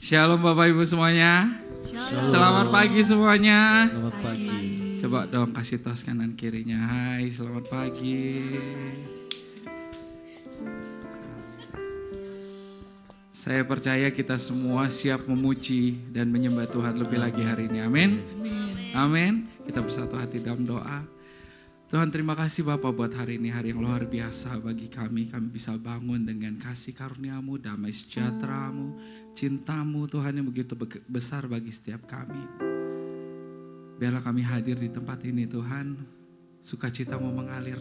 Shalom Bapak Ibu semuanya. Shalom. Selamat pagi semuanya. Selamat pagi. Coba dong kasih tos kanan kirinya. Hai, selamat pagi. Saya percaya kita semua siap memuji dan menyembah Tuhan lebih lagi hari ini. Amin. Amin. Kita bersatu hati dalam doa. Tuhan, terima kasih Bapak buat hari ini, hari yang luar biasa bagi kami. Kami bisa bangun dengan kasih karunia-Mu, damai sejahtera-Mu, cinta-Mu Tuhan yang begitu besar bagi setiap kami. Biarlah kami hadir di tempat ini Tuhan, sukacita-Mu mengalir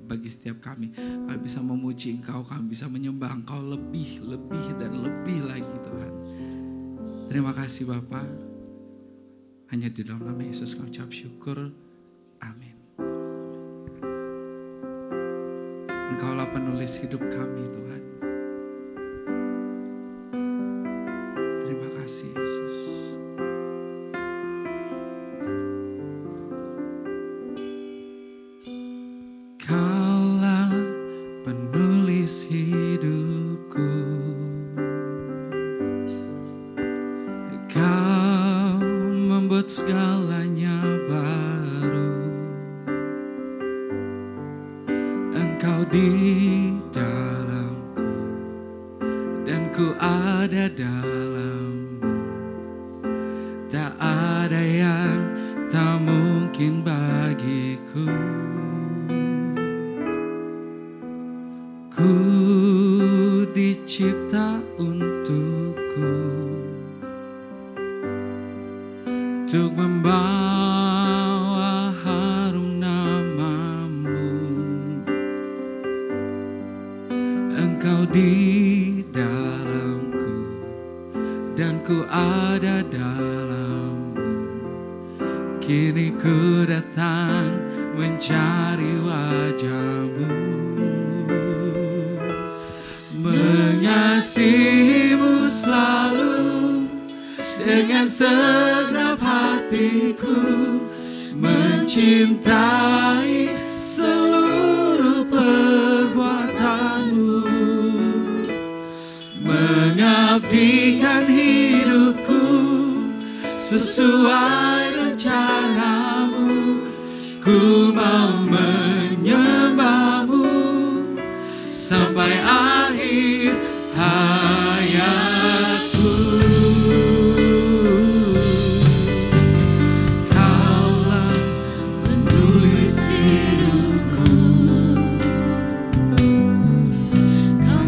bagi setiap kami. Kami bisa memuji Engkau, kami bisa menyembah Engkau lebih dan lebih lagi Tuhan. Terima kasih Bapak. Hanya di dalam nama Yesus kami ucap syukur. Amin. Engkaulah penulis hidup kami Tuhan. Terima kasih Yesus. Kaulah penulis hidupku. Kau membuat segalanya baru. Engkau di dalamku dan ku ada dalammu. Tak ada yang tak mungkin bagiku. Ku dicipta untukku, untuk membawa harum nama-Mu. Engkau di dalamku dan ku ada dalam-Mu. Kini ku datang mencari wajah-Mu. Mengasihi-Mu selalu dengan segenap hatiku, mencintai seluruh perbuatan-Mu, mengabdikan hidupku sesuai rencana-Mu. Ku mau menyembah-Mu sampai akhir hayatku. Kaulah penulis hidupku. Kau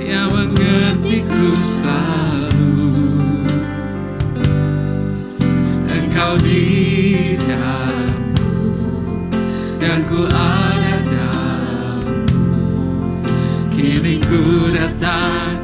yang mengertiku selalu. Engkau di dalamku dan ku ada dalam. Kini ku datang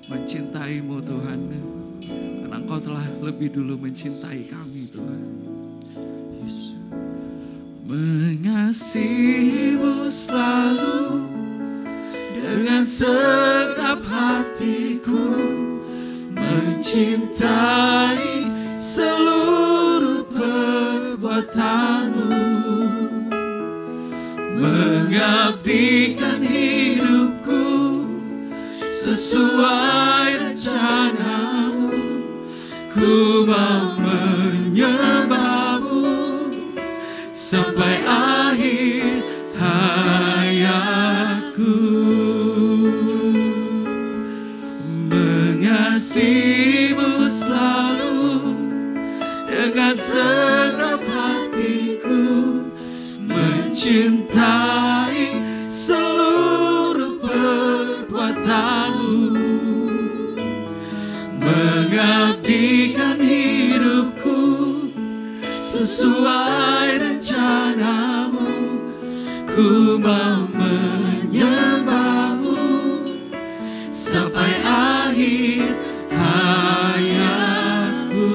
mencintai-Mu Tuhan. Karena Engkau telah lebih dulu mencintai kami Tuhan. Mengasihi-Mu selalu dengan segenap hatiku, mencintai seluruh perbuatan-Mu, mengabdikan hidupku sesuai rencana-Mu. Ku mau menyembah-Mu sampai akhir hayatku. Mengasihi-Mu selalu dengan segenap hatiku, mencintai seluruh perbuatan-Mu, mengabdikan hidupku sesuai rencana-Mu. Ku mau menyembah-Mu sampai akhir hayatku,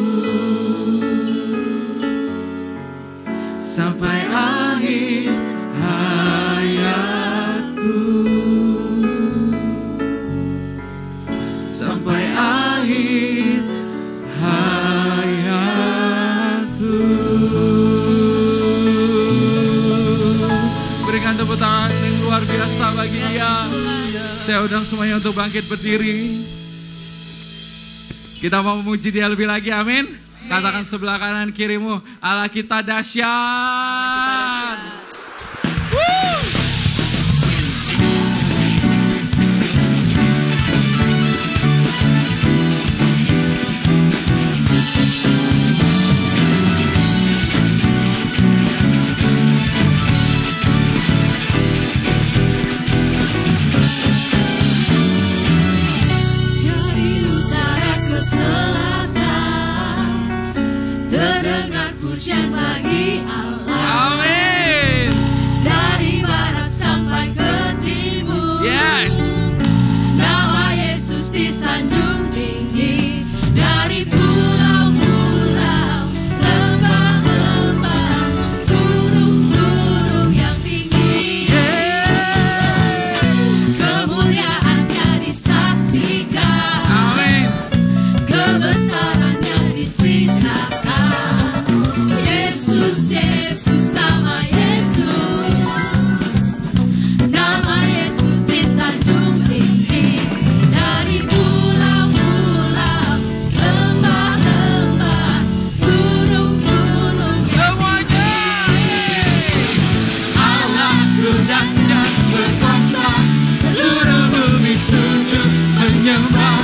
sampai akhir hayatku, sampai akhir hayatku. Berikan tepuk tangan yang luar biasa bagi Dia. Saya undang semuanya untuk bangkit berdiri. Kita mau memuji Dia lebih lagi, amin. Katakan sebelah kanan kirimu, Allah kita dahsyat. Terdengar pujian bagi Allah. Amin. Dari barat sampai ke timur. Yes. Nama Yesus disanjung tinggi. Dari pulau-pulau, lembah-lembah, gunung-gunung yang tinggi. Kemuliaannya disaksikan. Amin. Kebesarannya diceritakan. Yesus, Yesus, nama Yesus. Nama Yesus disanjung tinggi. Dari pulau-pulau, lembah-lembah, gunung-gunung Semuanya. Allahku dahsyat berkuasa, seluruh bumi sujud menyembah,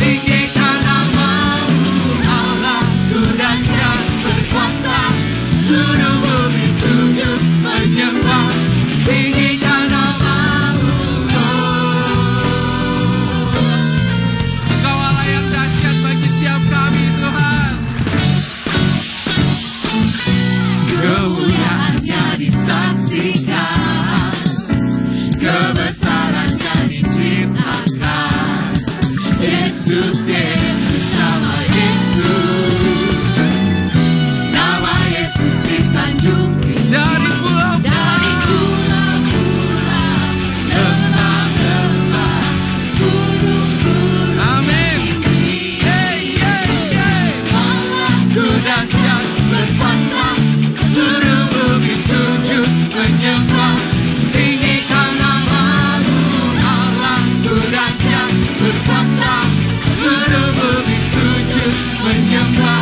tinggikan nama-Mu. Allahku dahsyat berkuasa, seluruh bumi sujud menyembah, tinggikan nama-Mu. Engkau Allah yang dahsyat bagi setiap kami Tuhan. Kemuliaannya disaksikan, kebesarannya diceritakan. Yesus, Yesus, nama Yesus. Nama Yesus disanjung tinggi. Dari Dari pulau-pulau, lembah-lembah, gunung-gunung Amin. tinggi. Hey, hey, hey. Allahku dahsyat berkuasa, seluruh bumi sujud menyembah, tinggikan nama-Mu. Allahku dahsyat berkuasa, seluruh bumi sujud menyembah,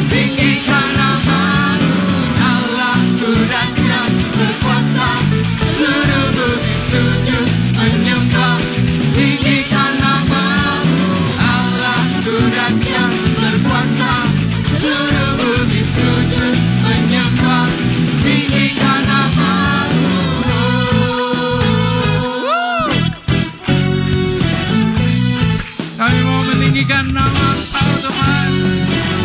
tinggikan nama-Mu. Allahku dahsyat berkuasa, seluruh bumi sujud menyembah, tinggikan nama-Mu. Allahku dahsyat berkuasa, seluruh bumi sujud menyembah, tinggikan nama-Mu. Kami mau meninggikan nama Engkau Tuhan.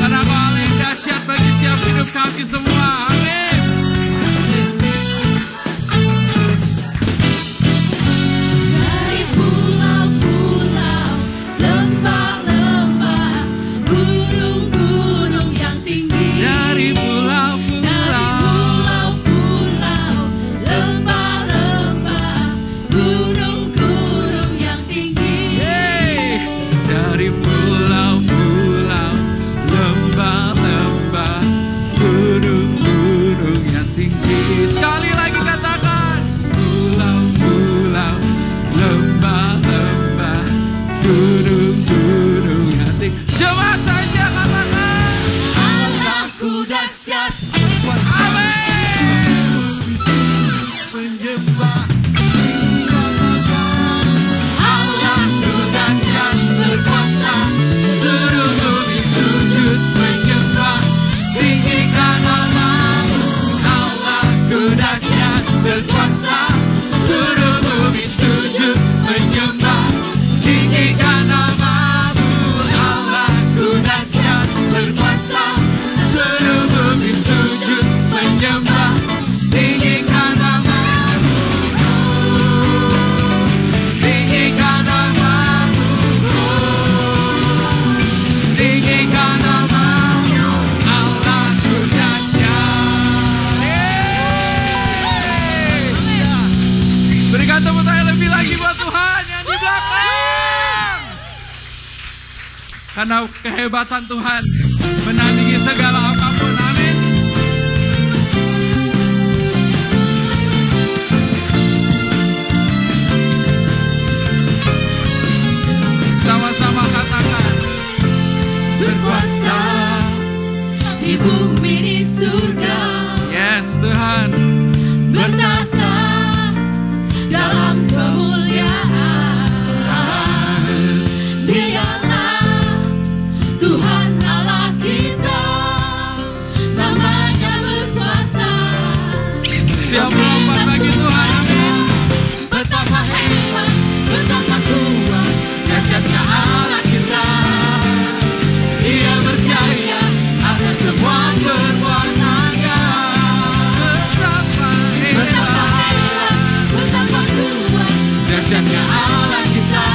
Karena Engkau Allah yang dahsyat bagi setiap hidup kami semua. Amin. Dari pulau-pulau, lembah gunung-gunung hati. Coba saja katakan, Allahku dahsyat. amin. Menyembah Allahku dahsyat berkuasa, seluruh bumi sujud menyembah, tinggikan namamu. Allahku dahsyat berkuasa, seluruh bumi sujud menyembah, tinggikan namamu. Allahku dahsyat berkuasa, seluruh bumi sujud menyembah, tinggikan namamu, tinggikan namamu, tinggikan namamu. Allahku dahsyat. Berikan tepuk tangan lebih lagi buat Tuhan yang di belakang. Karena kehebatan Tuhan menandingi segala apapun. Amin. Sama-sama katakan, Berkuasa di bumi di surga, yes Tuhan. bertata dalam kemuliaan. Dialah Tuhan Allah kita, namanya berkuasa. Siap melompat bagi Tuhan. Amin. Betapa hebat, betapa kuat, dahsyatnya Allah kita. Dia berjaya atas semua perbuatannya. Betapa Betapa hebat. hebat, betapa kuat, dahsyatnya Allah kita.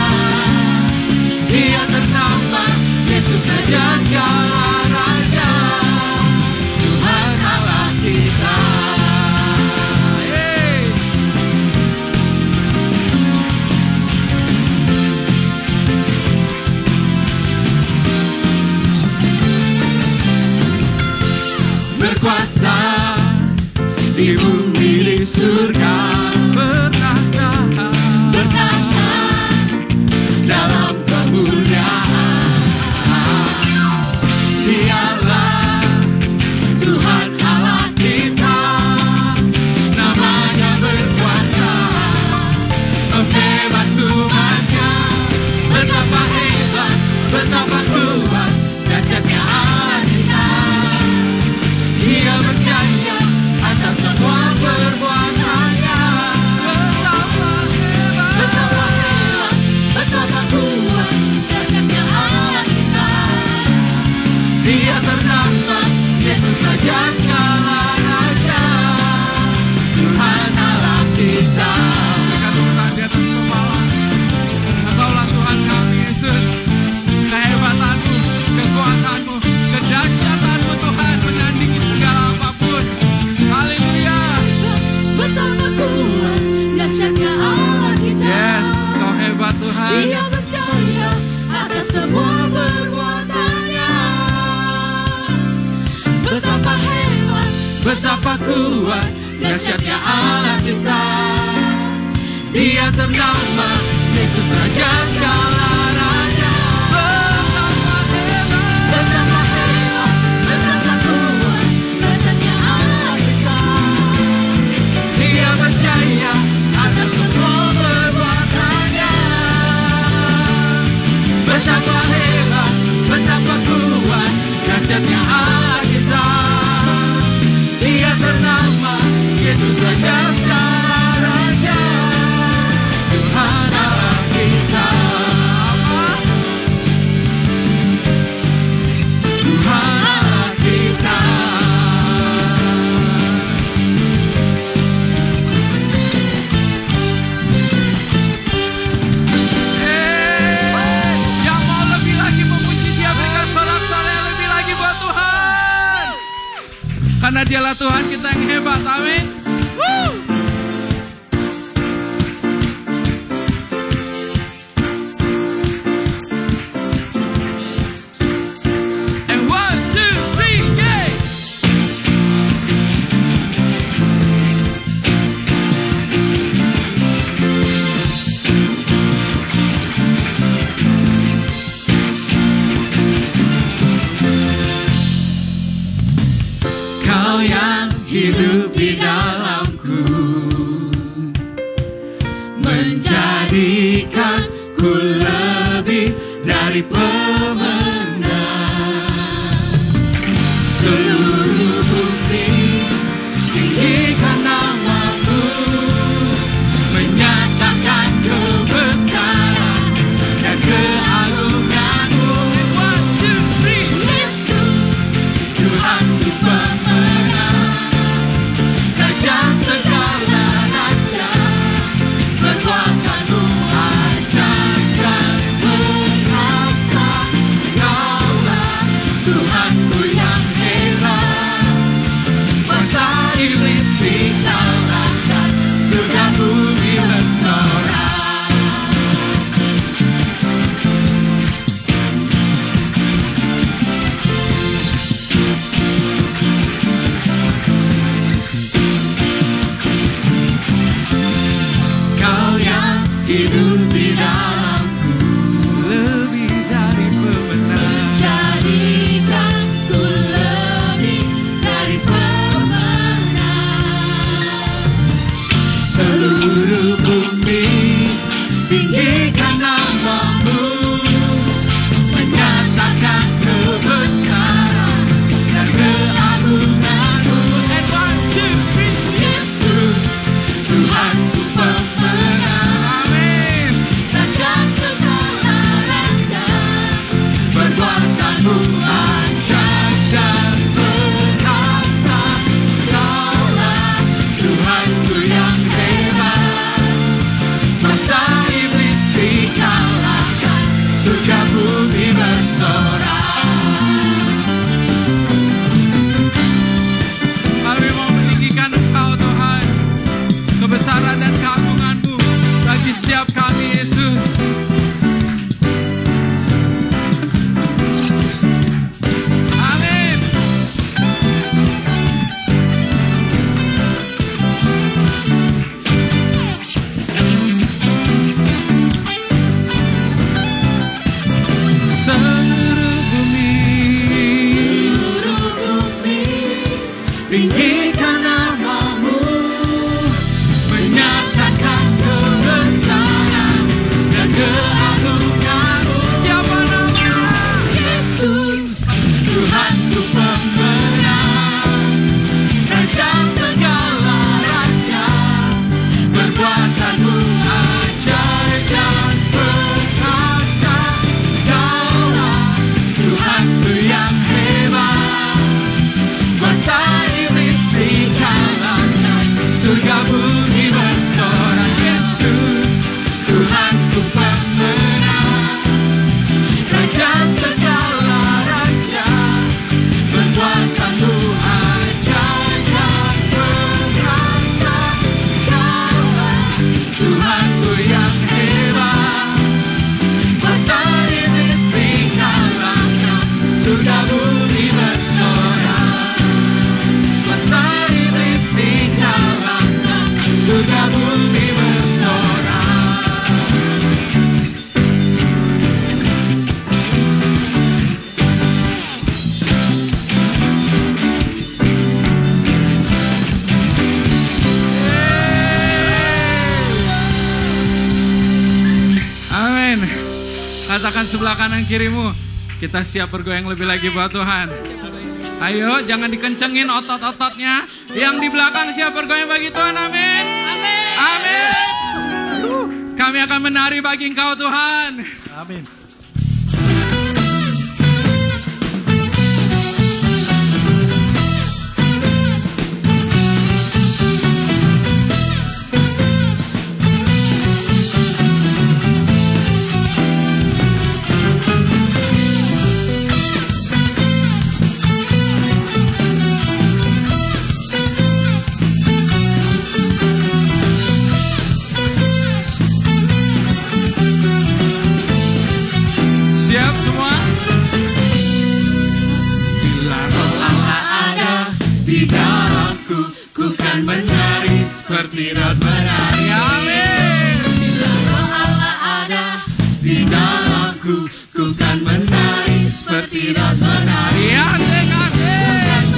Dia ternama Yesus Raja segala raja, Tuhan Allah kita. Hey. Berkuasa di bumi di surga, Bertahta. bertata dalam kemuliaan. Dialah Tuhan Allah kita, namanya berkuasa, membebas umatnya. Betapa hebat, betapa kuat, dahsyatnya Allah kita. Dia berjaya atas semua perbuatannya. Betapa hebat. Betapa hebat, betapa kuat, dahsyatnya Allah kita. Dia ternama Yesus Raja segala raja, Tuhan Allah kita. Berikan tepuk tangan di atas kepala. Engkaulah Tuhan kami Yesus. Kehebatanmu, kekuatanmu, kedahsyatanmu Tuhan menandingi segala apapun. Haleluya. Betapa kuat, dahsyatnya Allah kita. Yes, Kau hebat Tuhan. Dia berjaya atas semua perbuatannya. Betapa hebat, betapa kuat, dahsyatnya Allah kita. Dia ternama Yesus Raja segala raja. Betapa hebat, betapa kuat, dahsyatnya Allah kita. Dia berjaya atas semua perbuatannya. Betapa hebat, betapa kuat, dahsyatnya Allah kita. Dia ternama Yesus Raja segala raja, Tuhan Allah kita. Tuhan Allah kita. Yang mau lebih lagi memuji Dia, berikan sorak-sorai yang lebih lagi buat Tuhan. Karena Dialah Tuhan kita yang hebat. Amin. Woo! And 1, 2, 3, yay! dari pemenang. Seluruh bumi tinggikan namamu, menyatakan kebesaran dan keagunganmu. Yesus, Tuhanku pemenang, Raja segala raja, perbuatanmu ajaib dan perkasa. Kaulah Tuhanku yang hebat, masa iblis dikalahkan, surga bumi bersorak. Kau yang hidup di dalamku, Lebih dari pemenang. jadikanku lebih dari pemenang. Seluruh bumi tinggikan namamu, menyatakan kebesaran dan keagunganmu. Yesus, Tuhanku pemenang, Amin. Raja segala raja, perbuatanmu ajaib dan perkasa. Kaulah Tuhanku yang hebat, masa iblis dikalahkan, surga bumi bersorak. Kami mau meninggikan Engkau Tuhan, kebesaran dan keagungan-Mu bagi setiap kami Yesus. Amin. Seluruh bumi Seluruh bumi tinggikan namamu, menyatakan kebesaran dan keagunganmu. siapa namanya? Yesus, Tuhanku pemenang, Raja segala raja, perbuatanmu ajaib dan perkasa. Kaulah Tuhanku yang hebat, masa iblis dikalahkan, surga bumi bersorak. Yesus, Tuhanku pemenang, Raja segala raja, perbuatanmu ajaib dan perkasa. Kaulah Tuhanku yang hebat, masa iblis dikalahkan, surga bumi bersorak. Masa iblis dikalahkan, surga bumi bersorak. Amin. Katakan sebelah kanan kirimu, kita siap bergoyang lebih lagi buat Tuhan. Ayo, jangan dikencengin otot-ototnya. Yang di belakang siap bergoyang bagi Tuhan. Amin. Amin. Kami akan menari bagi Engkau Tuhan. Amin. Siap semua? Bila Roh Allah ada di dalamku, ku kan menari seperti Daud menari. Amin. Bila Roh Allah ada di dalamku, ku kan menari seperti Daud menari. Asik, asik.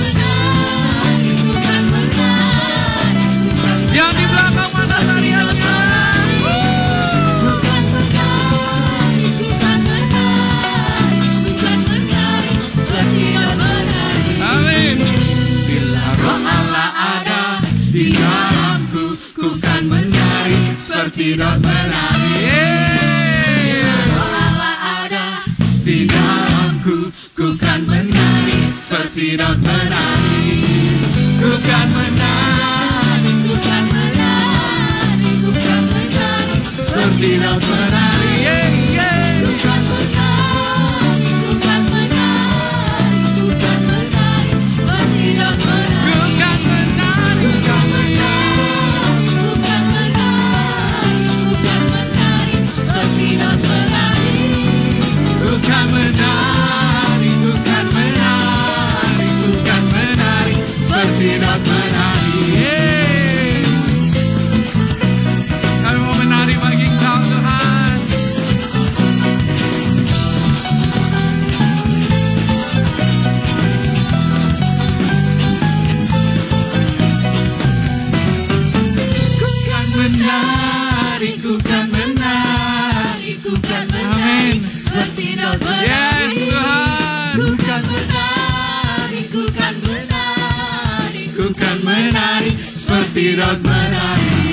Yang di belakang mana tariannya? di dalamku, ku kan menari seperti Daud menari. Allah ada di dalamku, ku kan menari seperti Daud menari. Ku kan menari, ku kan menari, ku kan menari seperti Daud menari. Ku kan menari, ku kan menari, ku kan menari seperti Daud menari. Ku kan menari, ku kan menari, ku kan menari, ku kan menari seperti Daud menari. Ku kan menari, ku kan menari, ku kan menari seperti Daud menari. Kami mau menari bagi Engkau Tuhan. Ku kan menari, ku kan menari, ku kan menari seperti Daud menari. Yes Tuhan. Ku kan menari, ku kan menari, ku kan menari seperti Daud menari.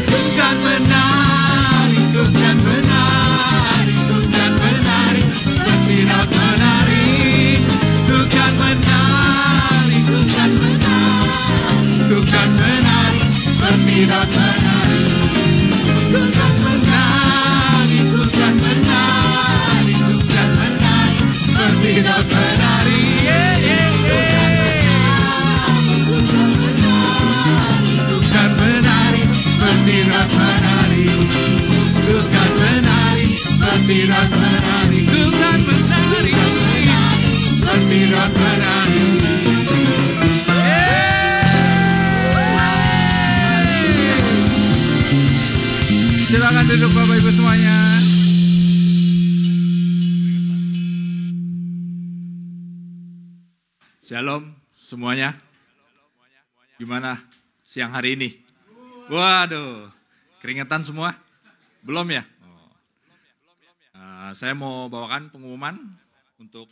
Ku kan menari, ku kan menari, ku kan menari seperti Daud menari. Ku kan menari, ku kan menari, ku kan menari seperti Daud menari. Ku kan menari, ku kan menari, ku kan menari seperti Daud menari. Ku kan menari, ku kan menari seperti Daud menari. Ku kan menari seperti Daud menari. Ku kan menari seperti Daud menari. Silakan duduk Bapak Ibu semuanya. Shalom semuanya. Gimana siang hari ini? Waduh, keringetan semua? Belum ya? Saya mau bawakan pengumuman untuk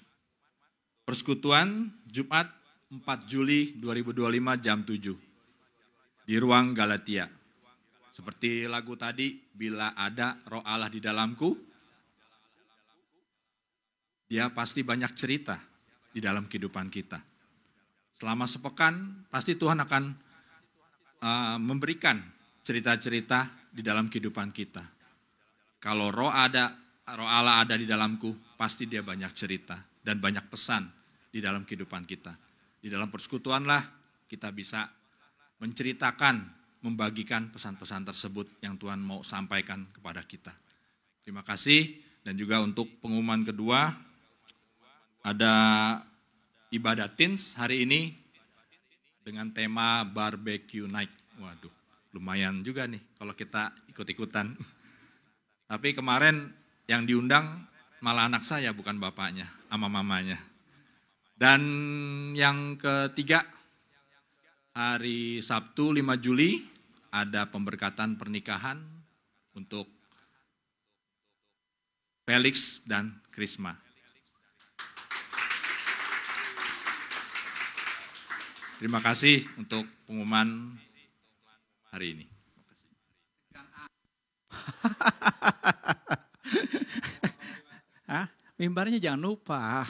persekutuan Jumat 4 Juli 2025 jam 7 di ruang Galatia. Seperti lagu tadi, bila ada roh Allah di dalamku, dia pasti banyak cerita di dalam kehidupan kita. Selama sepekan, pasti Tuhan akan memberikan cerita-cerita di dalam kehidupan kita. Kalau roh Allah ada di dalamku, pasti dia banyak cerita dan banyak pesan di dalam kehidupan kita. Di dalam persekutuanlah kita bisa menceritakan, membagikan pesan-pesan tersebut yang Tuhan mau sampaikan kepada kita. Terima kasih. Dan juga untuk pengumuman kedua, ada ibadah teens hari ini dengan tema barbecue night. Waduh, lumayan juga nih kalau kita ikut-ikutan. Tapi kemarin yang diundang malah anak saya, bukan bapaknya, sama mamanya. Dan yang ketiga, hari Sabtu 5 Juli ada pemberkatan pernikahan untuk Felix dan Krisma. Terima kasih untuk pengumuman hari ini. Mimbarnya jangan lupa.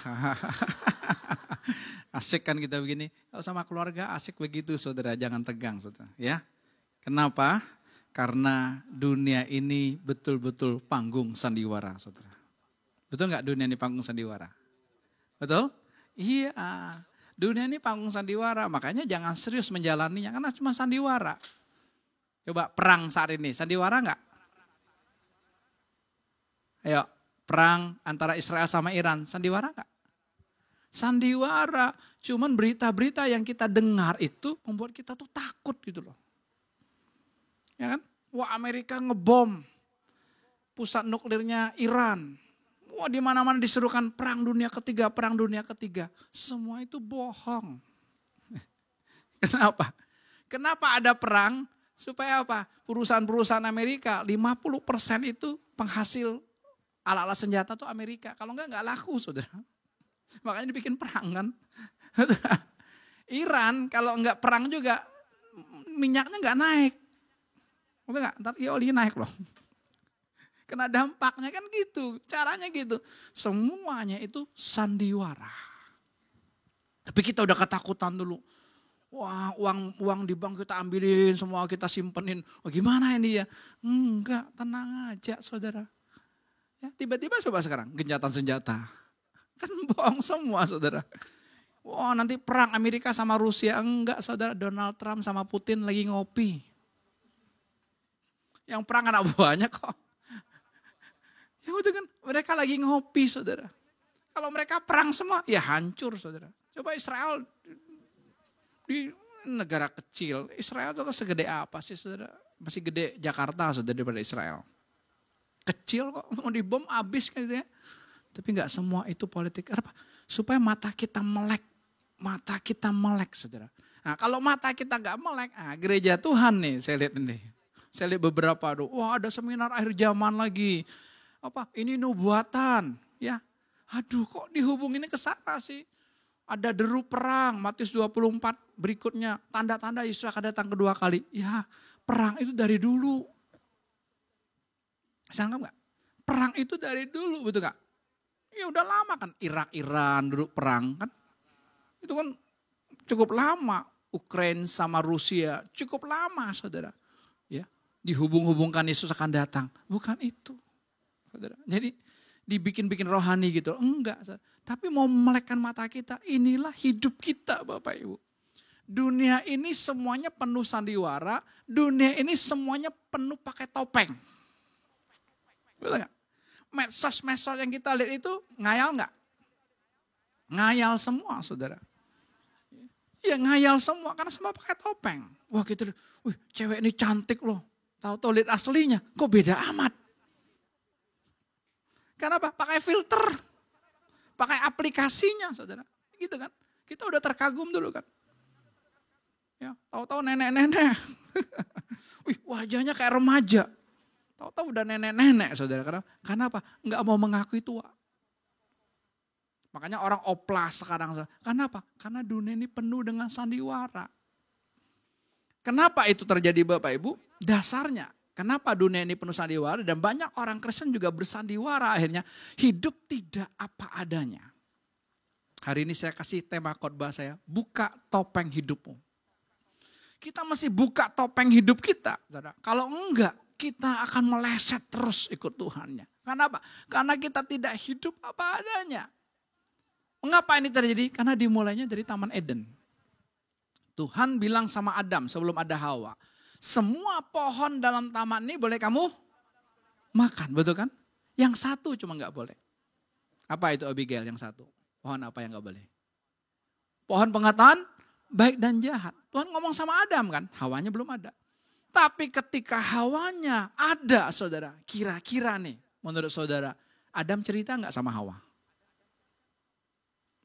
Asik kan kita begini. Kalau sama keluarga asik begitu saudara, jangan tegang saudara. Ya. Kenapa? Karena dunia ini betul-betul panggung sandiwara saudara. Betul nggak dunia ini panggung sandiwara? Betul? Iya. Dunia ini panggung sandiwara, makanya jangan serius menjalaninya karena cuma sandiwara. Coba perang saat ini, sandiwara nggak? Ayo, perang antara Israel sama Iran, sandiwara nggak? Sandiwara, cuman berita-berita yang kita dengar itu membuat kita tuh takut gitu loh. Ya kan? Wah, Amerika ngebom pusat nuklirnya Iran. Wah, di mana-mana diserukan perang dunia ketiga, perang dunia ketiga. Semua itu bohong. Kenapa? Kenapa ada perang? Supaya apa? Perusahaan-perusahaan Amerika 50% itu penghasil alat-alat senjata tuh Amerika. Kalau enggak laku saudara. Makanya dibikin perang kan. Iran kalau enggak perang juga minyaknya nggak naik. Betul nggak? Ntar ya olinya naik loh. Kena dampaknya kan gitu, caranya gitu. Semuanya itu sandiwara. Tapi kita udah ketakutan dulu. Wah, uang di bank kita ambilin, semua kita simpenin. Oh, gimana ini ya? Enggak, tenang aja saudara. Ya, tiba-tiba coba sekarang, gencatan senjata. Kan bohong semua saudara. Wah, nanti perang Amerika sama Rusia. Enggak saudara, Donald Trump sama Putin lagi ngopi. Yang perang anak buahnya kok. Ya udah kan, mereka lagi ngopi saudara. Kalau mereka perang semua, ya hancur saudara. Coba Israel di negara kecil, Israel itu kan segede apa sih saudara? Masih gede Jakarta saudara daripada Israel. Kecil kok, mau dibom habis kan gitu ya. Tapi gak semua itu politik. Apa? Supaya mata kita melek. Mata kita melek saudara. Nah kalau mata kita gak melek, gereja Tuhan nih saya lihat ini. Saya lihat beberapa, wah ada seminar akhir zaman lagi. Apa? Ini nubuatan, ya. Aduh, kok dihubungin ke sana sih? Ada deru perang, Matius 24 berikutnya, tanda-tanda Yesus akan datang kedua kali. Ya, perang itu dari dulu. Sangka enggak? Perang itu dari dulu, betul enggak? Ya udah lama kan, Irak-Iran dulu perang kan. Itu kan cukup lama, Ukraina sama Rusia, cukup lama saudara. Ya, dihubung-hubungkan Yesus akan datang. Bukan itu. Saudara. Jadi dibikin-bikin rohani gitu. Enggak. Tapi mau melekkan mata kita. Inilah hidup kita Bapak Ibu. Dunia ini semuanya penuh sandiwara. Dunia ini semuanya penuh pakai topeng. Betul gak? Medsos-medsos yang kita lihat itu ngayal gak? Ngayal semua saudara. Ya ngayal semua karena semua pakai topeng. Wah gitu. Wih cewek ini cantik loh. Tahu-tahu lihat aslinya. Kok beda amat. Kenapa? Pakai filter. Pakai aplikasinya saudara. Gitu kan. Kita udah terkagum dulu kan. Ya, tahu-tahu nenek-nenek. Wih, wajahnya kayak remaja. Tahu-tahu udah nenek-nenek saudara. Karena apa? Enggak mau mengakui tua. Makanya orang oplas sekarang. Kenapa? Karena dunia ini penuh dengan sandiwara. Kenapa itu terjadi Bapak Ibu? Dasarnya. Kenapa dunia ini penuh sandiwara dan banyak orang Kristen juga bersandiwara akhirnya hidup tidak apa adanya. Hari ini saya kasih tema khotbah saya, buka topeng hidupmu. Kita mesti buka topeng hidup kita. Saudara. Kalau enggak, kita akan meleset terus ikut Tuhannya. Kenapa? Karena kita tidak hidup apa adanya. Mengapa ini terjadi? Karena dimulainya dari Taman Eden. Tuhan bilang sama Adam sebelum ada Hawa. Semua pohon dalam taman ini boleh kamu makan, betul kan? Yang satu cuma gak boleh. Apa itu Abigail yang satu? Pohon apa yang gak boleh? Pohon pengetahuan baik dan jahat. Tuhan ngomong sama Adam kan, Hawanya belum ada. Tapi ketika Hawanya ada saudara, kira-kira nih menurut saudara, Adam cerita gak sama Hawa?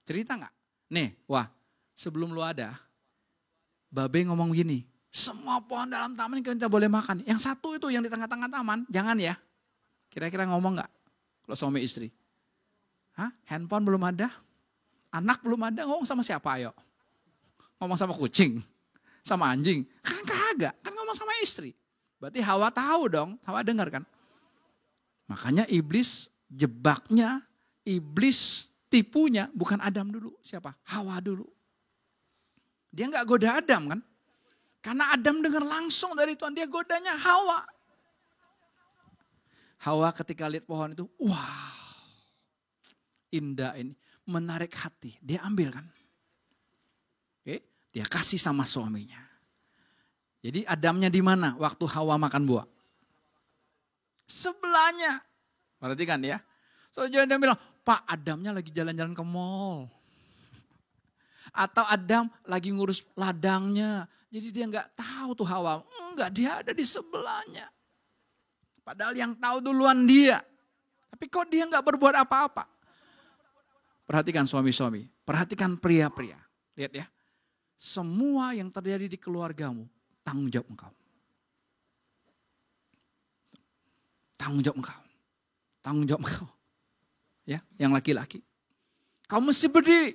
Cerita gak? Nih, wah sebelum lu ada, Babe ngomong gini, semua pohon dalam taman kita boleh makan. Yang satu itu yang di tengah-tengah taman, jangan ya. Kira-kira ngomong gak? Kalau suami istri. Hah? Handphone belum ada? Anak belum ada? Ngomong sama siapa ayo? Ngomong sama kucing? Sama anjing? Kan kagak. Kan ngomong sama istri. Berarti Hawa tahu dong. Hawa dengar kan? Makanya iblis jebaknya, iblis tipunya bukan Adam dulu. Siapa? Hawa dulu. Dia gak goda Adam kan? Karena Adam dengar langsung dari Tuhan, dia godanya Hawa. Hawa ketika lihat pohon itu, wow, indah ini, menarik hati. Dia ambil kan. Oke, dia kasih sama suaminya. Jadi Adamnya di mana waktu Hawa makan buah? Sebelahnya. Perhatikan ya. So dia bilang, Pak Adamnya lagi jalan-jalan ke mall. Atau Adam lagi ngurus ladangnya. Jadi dia nggak tahu tuh Hawa. Enggak, dia ada di sebelahnya. Padahal yang tahu duluan dia. Tapi kok dia nggak berbuat apa-apa? Perhatikan suami-suami. Perhatikan pria-pria. Lihat ya. Semua yang terjadi di keluargamu, tanggung jawab engkau. Tanggung jawab engkau. Tanggung jawab engkau. Ya, yang laki-laki. Kau mesti berdiri.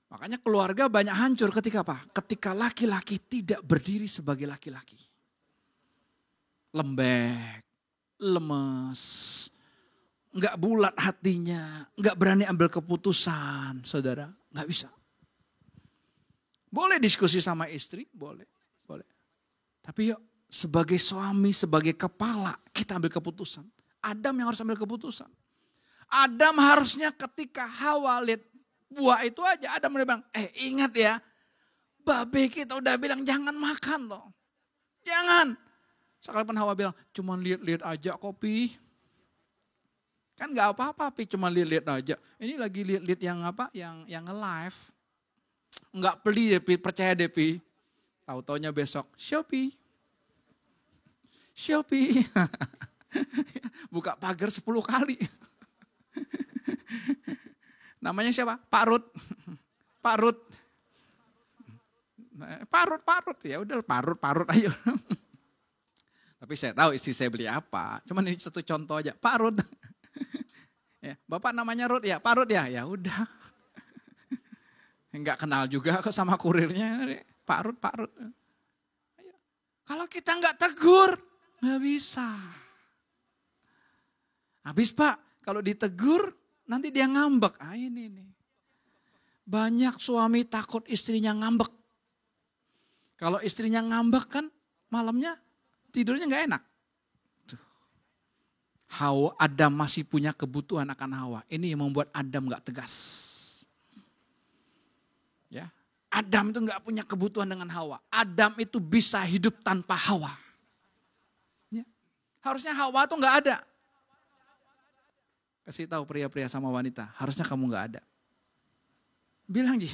Makanya keluarga banyak hancur ketika apa? Ketika laki-laki tidak berdiri sebagai laki-laki. Lembek, lemes, nggak bulat hatinya, nggak berani ambil keputusan, saudara, nggak bisa. Boleh diskusi sama istri, boleh. Tapi yuk, sebagai suami, sebagai kepala, kita ambil keputusan. Adam yang harus ambil keputusan. Adam harusnya ketika Hawa lihat buah itu aja, Adam udah bilang, ingat ya, babe kita udah bilang jangan makan loh. Jangan. Sekalipun Hawa bilang, cuma lihat-lihat aja kopi. Kan gak apa-apa, Pi, cuma lihat-lihat aja. Ini lagi lihat-lihat yang apa? Yang nge-live. Enggak beli deh, Pi, percaya deh, Pi. Tahu-taunya besok, Shopee. Buka pagar 10 kali. Namanya siapa? Pak Rut. Parut. Ya udah parut ayo. Tapi saya tahu istri saya beli apa. Cuman ini satu contoh aja. Pak Rut. Ya, Bapak namanya Rut ya, Pak Rut ya. Ya udah. Enggak kenal juga kok sama kurirnya. Pak Rut. Ayo. Kalau kita enggak tegur, enggak bisa. Habis Pak, kalau ditegur nanti dia ngambek. Ini. Banyak suami takut istrinya ngambek. Kalau istrinya ngambek kan malamnya tidurnya gak enak. Adam masih punya kebutuhan akan Hawa. Ini yang membuat Adam gak tegas. Ya, Adam itu gak punya kebutuhan dengan Hawa. Adam itu bisa hidup tanpa Hawa. Ya. Harusnya Hawa tuh gak ada. Kasih tahu pria-pria sama wanita, harusnya kamu gak ada. Bilang Ji.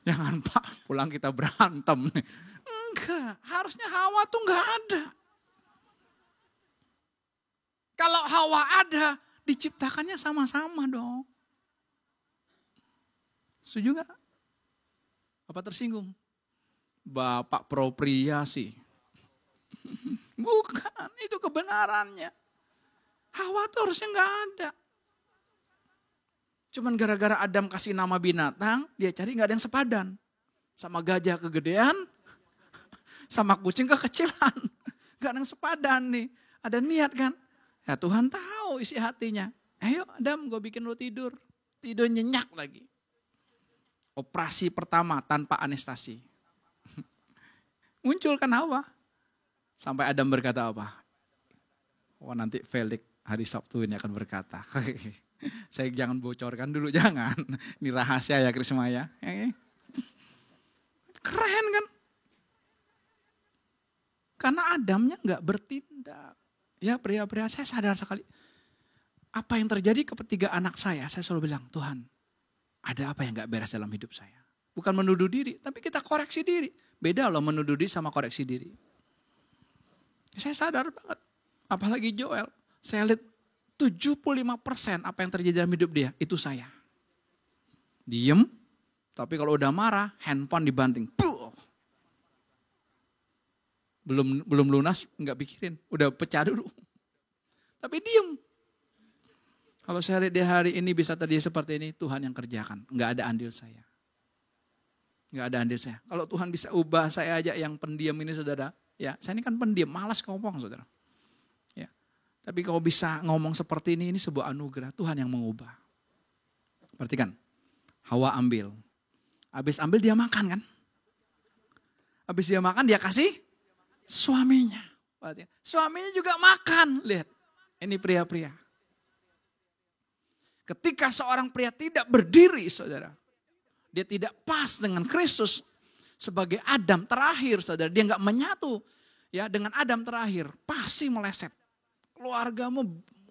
Jangan Pak, pulang kita berantem nih. Enggak, harusnya Hawa tuh gak ada. Kalau Hawa ada, diciptakannya sama-sama dong. Setuju gak? Apa tersinggung? Bapak pro pria sih. Bukan, itu kebenarannya. Hawa tuh harusnya gak ada. Cuman gara-gara Adam kasih nama binatang, dia cari gak ada yang sepadan. Sama gajah kegedean, sama kucing kekecilan. Gak ada yang sepadan nih. Ada niat kan? Ya Tuhan tahu isi hatinya. Ayo Adam, gue bikin lo tidur. Tidur nyenyak lagi. Operasi pertama tanpa anestesi. Muncul kan Hawa. Sampai Adam berkata apa? Oh nanti Felix hari Sabtu ini akan berkata. Saya jangan bocorkan dulu, jangan. Ini rahasia ya Krismaya. Keren kan? Karena Adamnya gak bertindak. Ya pria-pria saya sadar sekali. Apa yang terjadi ketika anak saya selalu bilang, Tuhan ada apa yang gak beres dalam hidup saya. Bukan menuduh diri, tapi kita koreksi diri. Beda loh menuduh diri sama koreksi diri. Saya sadar banget. Apalagi Joel. Saya lihat 75% apa yang terjadi dalam hidup dia, itu saya. Diem, tapi kalau udah marah, handphone dibanting. Puh. Belum lunas, nggak pikirin. Udah pecah dulu. Tapi diem. Kalau saya lihat dia hari ini bisa terjadi seperti ini, Tuhan yang kerjakan. Nggak ada andil saya. Nggak ada andil saya. Kalau Tuhan bisa ubah saya aja yang pendiam ini saudara. Ya, saya ini kan pendiam, malas ngomong saudara. Ya, tapi kalau bisa ngomong seperti ini sebuah anugerah. Tuhan yang mengubah. Perhatikan, Hawa ambil. Habis ambil dia makan kan. Habis dia makan dia kasih suaminya. Perhatikan. Suaminya juga makan. Lihat, ini pria-pria. Ketika seorang pria tidak berdiri saudara. Dia tidak pas dengan Kristus. Sebagai Adam terakhir saudara. Dia gak menyatu ya dengan Adam terakhir. Pasti meleset. Keluargamu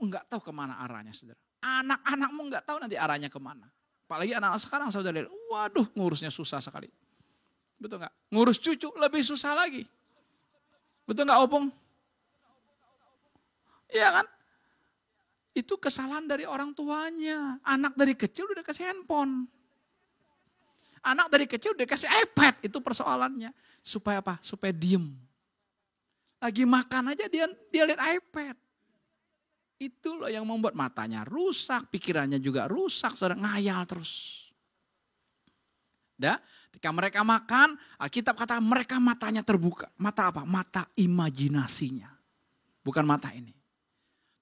gak tahu kemana arahnya saudara. Anak-anakmu gak tahu nanti arahnya kemana. Apalagi anak-anak sekarang saudara. Waduh ngurusnya susah sekali. Betul gak? Ngurus cucu lebih susah lagi. Betul gak Opung? Iya kan? Itu kesalahan dari orang tuanya. Anak dari kecil udah kasih handphone. Anak dari kecil udah kasih iPad. Itu persoalannya. Supaya apa? Supaya diem. Lagi makan aja dia lihat iPad. Itu loh yang membuat matanya rusak. Pikirannya juga rusak. Saudara ngayal terus. Ya, ketika mereka makan, Alkitab kata mereka matanya terbuka. Mata apa? Mata imajinasinya. Bukan mata ini.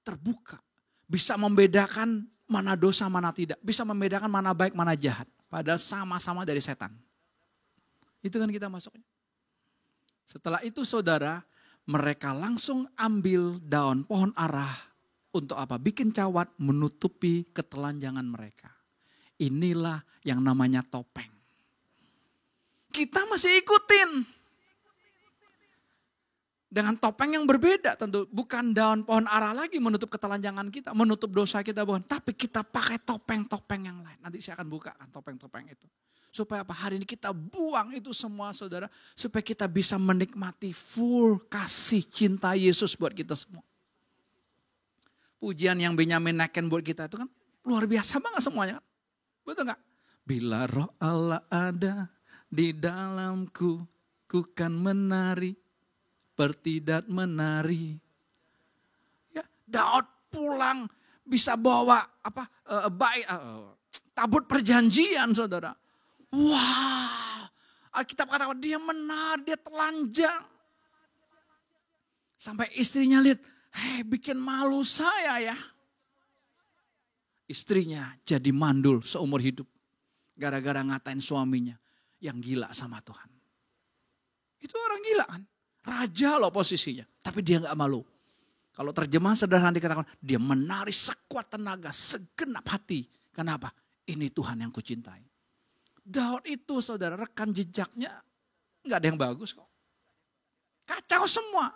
Terbuka. Bisa membedakan mana dosa, mana tidak. Bisa membedakan mana baik, mana jahat. Padahal sama-sama dari setan. Itu kan kita masuknya. Setelah itu saudara, mereka langsung ambil daun pohon ara untuk apa? Bikin cawat menutupi ketelanjangan mereka. Inilah yang namanya topeng. Kita masih ikutin. Dengan topeng yang berbeda tentu. Bukan daun pohon ara lagi menutup ketelanjangan kita. Menutup dosa kita bukan. Tapi kita pakai topeng-topeng yang lain. Nanti saya akan bukakan topeng-topeng itu. Supaya apa? Hari ini kita buang itu semua saudara. Supaya kita bisa menikmati full kasih cinta Yesus buat kita semua. Pujian yang Benyamin naikkan buat kita itu kan luar biasa banget semuanya kan. Betul gak? Bila roh Allah ada di dalamku, ku kan menari, bertidak menari. Ya, Daud pulang bisa bawa apa? Tabut perjanjian saudara. Wah, Alkitab katakan dia menari, dia telanjang. Sampai istrinya lihat, bikin malu saya ya. Istrinya jadi mandul seumur hidup. Gara-gara ngatain suaminya yang gila sama Tuhan. Itu orang gila kan. Raja loh posisinya, tapi dia gak malu. Kalau terjemahan sederhana dikatakan, dia menari sekuat tenaga, segenap hati. Kenapa? Ini Tuhan yang kucintai. Daud itu saudara rekan jejaknya nggak ada yang bagus kok. Kacau semua.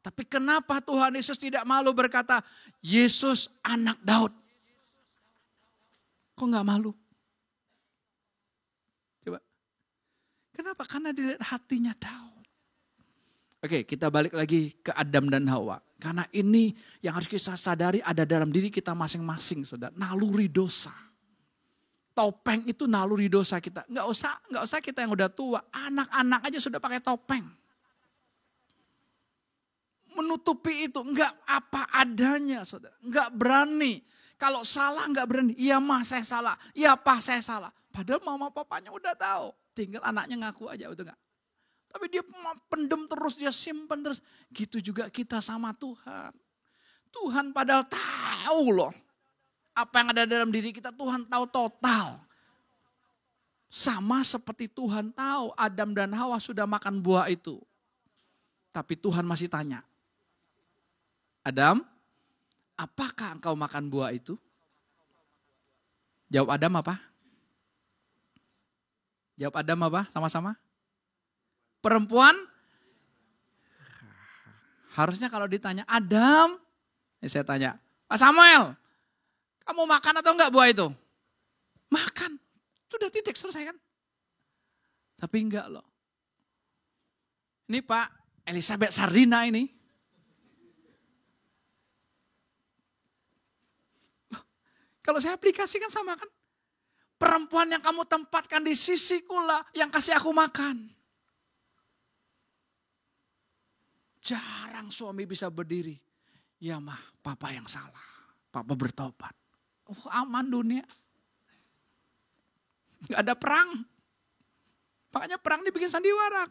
Tapi kenapa Tuhan Yesus tidak malu berkata, Yesus anak Daud. Kok nggak malu? Coba. Kenapa? Karena dilihat hatinya Daud. Oke, kita balik lagi ke Adam dan Hawa. Karena ini yang harus kita sadari ada dalam diri kita masing-masing saudara. Naluri dosa. Topeng itu naluri dosa kita. Nggak usah kita yang udah tua. Anak-anak aja sudah pakai topeng. Menutupi itu. Nggak apa adanya saudara. Nggak berani. Kalau salah nggak berani. Iya mah saya salah. Iya pak saya salah. Padahal mama papanya udah tahu. Tinggal anaknya ngaku aja. Betul nggak? Tapi dia pendem terus. Dia simpen terus. Gitu juga kita sama Tuhan. Tuhan padahal tahu loh. Apa yang ada dalam diri kita Tuhan tahu total. Sama seperti Tuhan tahu Adam dan Hawa sudah makan buah itu. Tapi Tuhan masih tanya. Adam, apakah engkau makan buah itu? Jawab Adam apa? Jawab Adam apa? Sama-sama. Perempuan? Harusnya kalau ditanya Adam. Saya tanya, Pak Samuel. Kamu makan atau enggak buah itu? Makan. Sudah titik selesai kan? Tapi enggak loh. Ini Pak Elizabeth Sardina ini. Kalau saya aplikasikan sama kan. Perempuan yang kamu tempatkan di sisiku lah yang kasih aku makan. Jarang suami bisa berdiri. Ya mah papa yang salah. Papa bertobat. Aman dunia. Gak ada perang. Makanya perang dibikin sandiwara.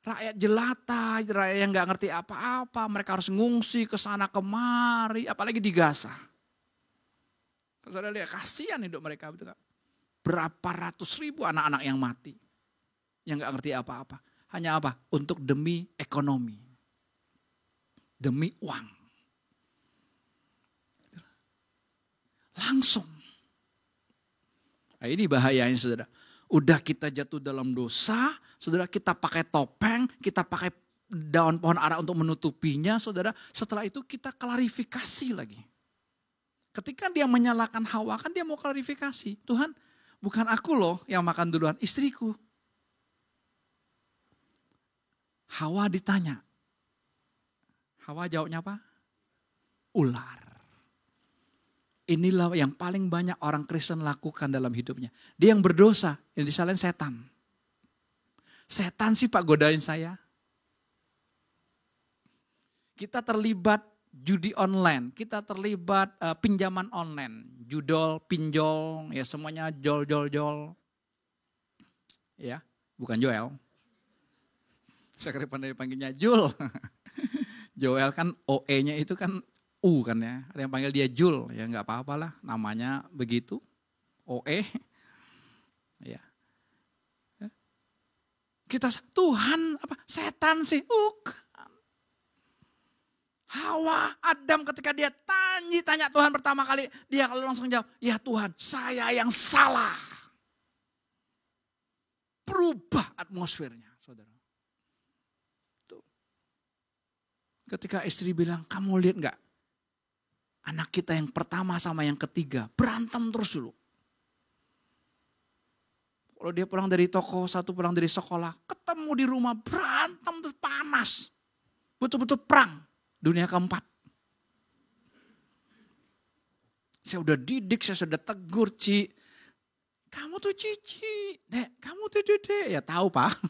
Rakyat jelata, rakyat yang gak ngerti apa-apa. Mereka harus ngungsi ke sana kemari. Apalagi di Gaza. Saudara lihat kasihan hidup mereka. Betul gak? Berapa ratus ribu anak-anak yang mati. Yang gak ngerti apa-apa. Hanya apa? Untuk demi ekonomi. Demi uang. Langsung. Nah, ini bahayanya saudara. Udah kita jatuh dalam dosa, saudara kita pakai topeng, kita pakai daun pohon ara untuk menutupinya saudara. Setelah itu kita klarifikasi lagi. Ketika dia menyalahkan Hawa kan dia mau klarifikasi. Tuhan bukan aku loh yang makan duluan, istriku. Hawa ditanya. Hawa jawabnya apa? Ular. Inilah yang paling banyak orang Kristen lakukan dalam hidupnya. Dia yang berdosa, yang disalahin setan. Setan sih Pak godain saya. Kita terlibat judi online, kita terlibat pinjaman online, judol, pinjol, ya semuanya jol. Ya, bukan Joel. Saya kira pandai panggilnya Jul. Joel kan OE-nya itu kan U kan ya. Ada yang panggil dia Jul, ya nggak apa-apa lah, namanya begitu. OE. Ya. Kita Tuhan apa? Setan sih. Bukan. Hawa, Adam ketika dia tanya Tuhan pertama kali, dia kalau langsung jawab, ya Tuhan, saya yang salah. Berubah atmosfernya, saudara. Tuh. Ketika istri bilang, kamu lihat nggak? Anak kita yang pertama sama yang ketiga, berantem terus dulu. Kalau dia pulang dari toko, satu pulang dari sekolah, ketemu di rumah, berantem terus panas. Betul-betul perang. Dunia keempat. Saya udah didik, saya sudah tegur, Ci. Kamu tuh Cici, Dek, kamu tuh Dede. Ya tahu Pak.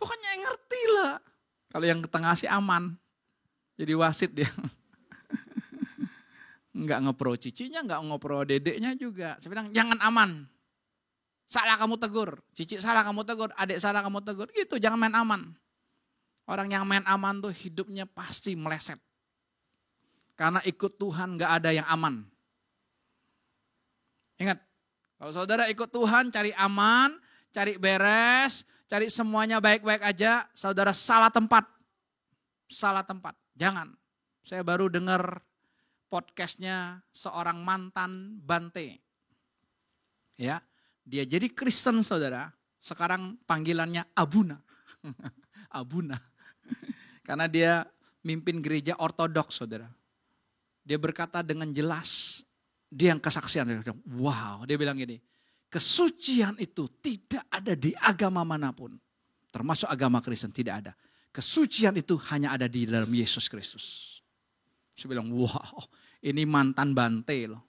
Pokoknya ngerti lah. Kalau yang ke tengah sih aman. Jadi wasit dia. Enggak ngepro cicinya, enggak ngepro dedeknya juga. Saya bilang jangan aman. Salah kamu tegur. Cici salah kamu tegur, adik salah kamu tegur. Gitu, jangan main aman. Orang yang main aman tuh hidupnya pasti meleset. Karena ikut Tuhan gak ada yang aman. Ingat, kalau saudara ikut Tuhan cari aman, cari beres, cari semuanya baik-baik aja, saudara salah tempat. Salah tempat, jangan. Saya baru dengar podcastnya seorang mantan Bante. Ya, dia jadi Kristen saudara, sekarang panggilannya Abuna. Abuna. Karena dia mimpin gereja ortodoks saudara. Dia berkata dengan jelas, dia yang kesaksian. Wow, dia bilang gini, kesucian itu tidak ada di agama manapun. Termasuk agama Kristen, tidak ada. Kesucian itu hanya ada di dalam Yesus Kristus. Saya bilang, wow, ini mantan Bante loh.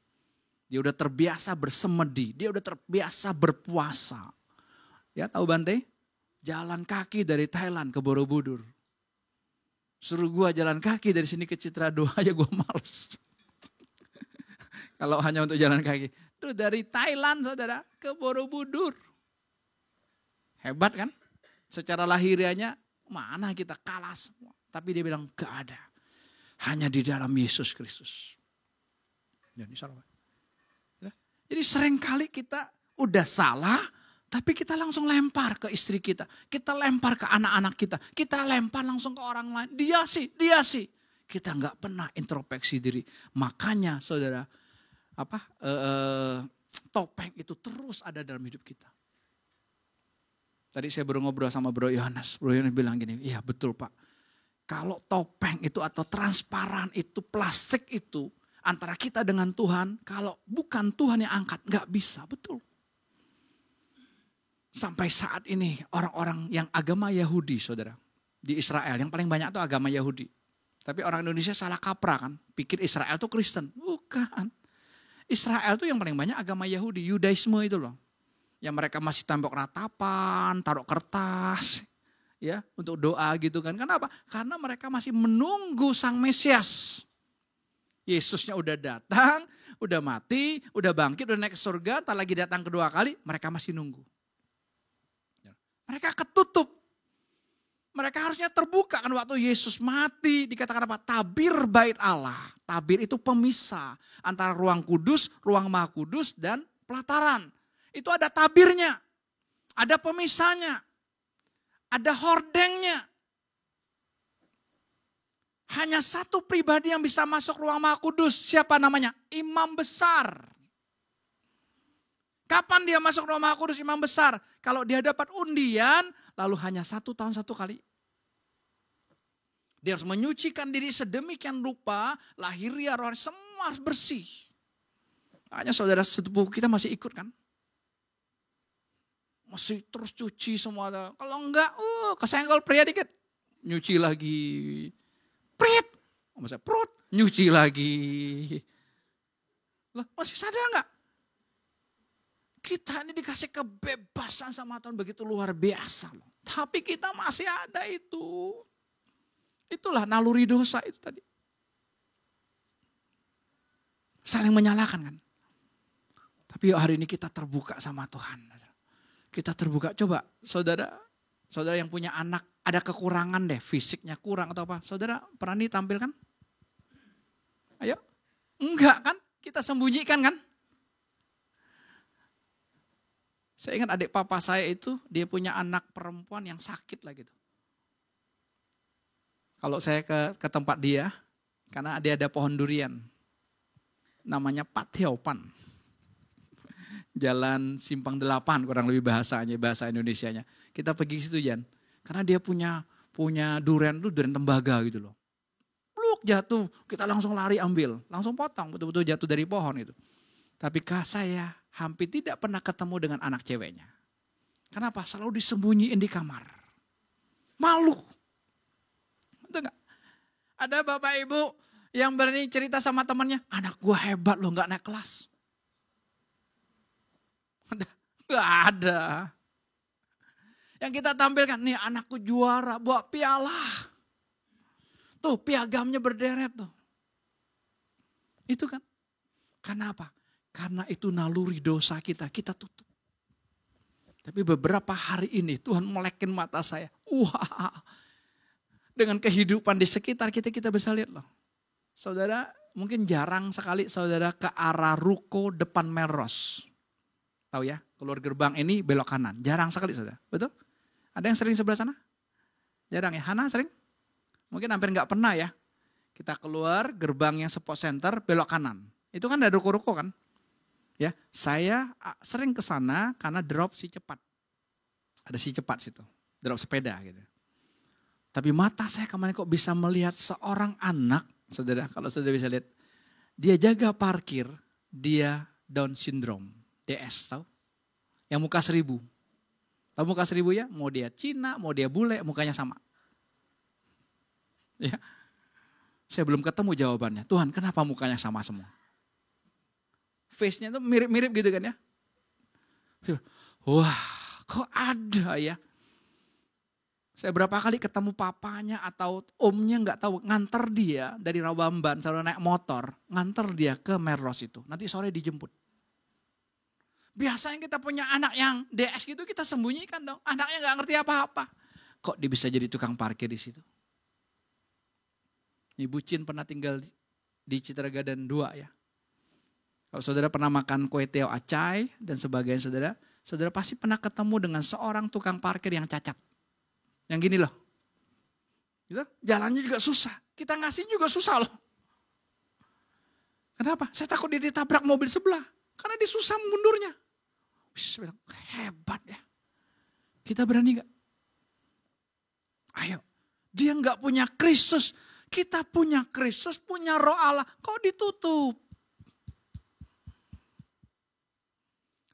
Dia udah terbiasa bersemedi, dia udah terbiasa berpuasa. Ya tahu Bante? Jalan kaki dari Thailand ke Borobudur. Suruh gua jalan kaki dari sini ke Citra 2 aja gua males. Kalau hanya untuk jalan kaki. Tuh dari Thailand saudara ke Borobudur. Hebat kan? Secara lahirianya mana kita kalah semua. Tapi dia bilang gak ada. Hanya di dalam Yesus Kristus. Jadi seringkali kita udah salah. Tapi kita langsung lempar ke istri kita. Kita lempar ke anak-anak kita. Kita lempar langsung ke orang lain. Dia sih. Kita gak pernah introspeksi diri. Makanya saudara, topeng itu terus ada dalam hidup kita. Tadi saya baru ngobrol sama Bro Yohanes. Bro Yohanes bilang gini, iya betul Pak. Kalau topeng itu atau transparan itu, plastik itu, antara kita dengan Tuhan, kalau bukan Tuhan yang angkat, gak bisa, betul. Sampai saat ini orang-orang yang agama Yahudi saudara, di Israel yang paling banyak itu agama Yahudi. Tapi orang Indonesia salah kaprah kan, pikir Israel itu Kristen. Bukan. Israel itu yang paling banyak agama Yahudi, Yudaisme itu loh. Yang mereka masih tembok ratapan, taruh kertas ya untuk doa gitu kan. Kenapa? Karena mereka masih menunggu Sang Mesias. Yesusnya udah datang, udah mati, udah bangkit, udah naik ke surga, tak lagi datang kedua kali, mereka masih nunggu. Mereka ketutup. Mereka harusnya terbuka kan waktu Yesus mati. Dikatakan apa? Tabir bait Allah. Tabir itu pemisah antara ruang kudus, ruang maha kudus dan pelataran. Itu ada tabirnya. Ada pemisahnya. Ada hordengnya. Hanya satu pribadi yang bisa masuk ruang maha kudus. Siapa namanya? Imam besar. Kapan dia masuk ruang maha kudus imam besar? Kalau dia dapat undian, lalu hanya 1 tahun 1 kali. Dia harus menyucikan diri sedemikian rupa, lahiriah rohani semua harus bersih. Hanya saudara sepupu kita masih ikut kan? Masih terus cuci semua. Kalau enggak, kesenggol pria dikit. Nyuci lagi. Prit. Masa perut. Nyuci lagi. Loh, masih sadar enggak? Kita ini dikasih kebebasan sama Tuhan begitu luar biasa loh. Tapi kita masih ada itu. Itulah naluri dosa itu tadi. Saling menyalahkan kan. Tapi yuk hari ini kita terbuka sama Tuhan. Kita terbuka. Coba saudara yang punya anak ada kekurangan deh. Fisiknya kurang atau apa. Saudara pernah tampilkan? Ayo. Enggak kan? Kita sembunyikan kan? Saya ingat adik papa saya itu, dia punya anak perempuan yang sakit lah gitu. Kalau saya ke tempat dia, karena dia ada pohon durian. Namanya Patiopan. Jalan Simpang 8 kurang lebih bahasa Indonesianya. Kita pergi ke situ Jan. Karena dia punya durian itu durian tembaga gitu loh. Pluk jatuh, kita langsung lari ambil. Langsung potong, betul-betul jatuh dari pohon itu. Tapi saya hampir tidak pernah ketemu dengan anak ceweknya. Kenapa? Selalu disembunyiin di kamar. Malu. Betul gak? Ada bapak ibu yang berani cerita sama temannya, anak gue hebat loh gak naik kelas. Gak ada. Yang kita tampilkan, nih anakku juara, bawa piala. Tuh piagamnya berderet tuh. Itu kan. Kenapa? Karena itu naluri dosa kita tutup. Tapi beberapa hari ini Tuhan melekin mata saya. Wah, dengan kehidupan di sekitar kita bisa lihat loh. Saudara, mungkin jarang sekali saudara ke arah ruko depan Melrose. Tahu ya, keluar gerbang ini belok kanan. Jarang sekali saudara, betul? Ada yang sering sebelah sana? Jarang ya, Hana sering? Mungkin hampir nggak pernah ya. Kita keluar gerbang yang Sport Center belok kanan. Itu kan ada ruko-ruko kan? Ya, saya sering ke sana karena drop si cepat. Ada si cepat situ, drop sepeda gitu. Tapi mata saya kemarin kok bisa melihat seorang anak, saudara, kalau saudara bisa lihat, dia jaga parkir, dia Down syndrome, DS tahu? Yang muka 1000. Tahu muka 1000 ya? Mau dia Cina, mau dia bule, mukanya sama. Ya, saya belum ketemu jawabannya. Tuhan, kenapa mukanya sama semua? Face-nya tuh mirip-mirip gitu kan ya. Wah, kok ada ya? Saya berapa kali ketemu papanya atau omnya nggak tahu, nganter dia dari Rawamban, selalu naik motor, nganter dia ke Melrose itu. Nanti sore dijemput. Biasanya kita punya anak yang DS gitu kita sembunyikan dong. Anaknya nggak ngerti apa-apa. Kok dia bisa jadi tukang parkir di situ? Ibu Cin pernah tinggal di Citragadang 2 ya. Kalau saudara pernah makan kue teo acai dan sebagainya saudara pasti pernah ketemu dengan seorang tukang parkir yang cacat. Yang gini loh. Gitu? Jalannya juga susah. Kita ngasih juga susah loh. Kenapa? Saya takut dia ditabrak mobil sebelah. Karena dia susah mundurnya. Saya bilang, hebat ya. Kita berani gak? Ayo. Dia gak punya Kristus. Kita punya Kristus, punya Roh Allah. Kok ditutup?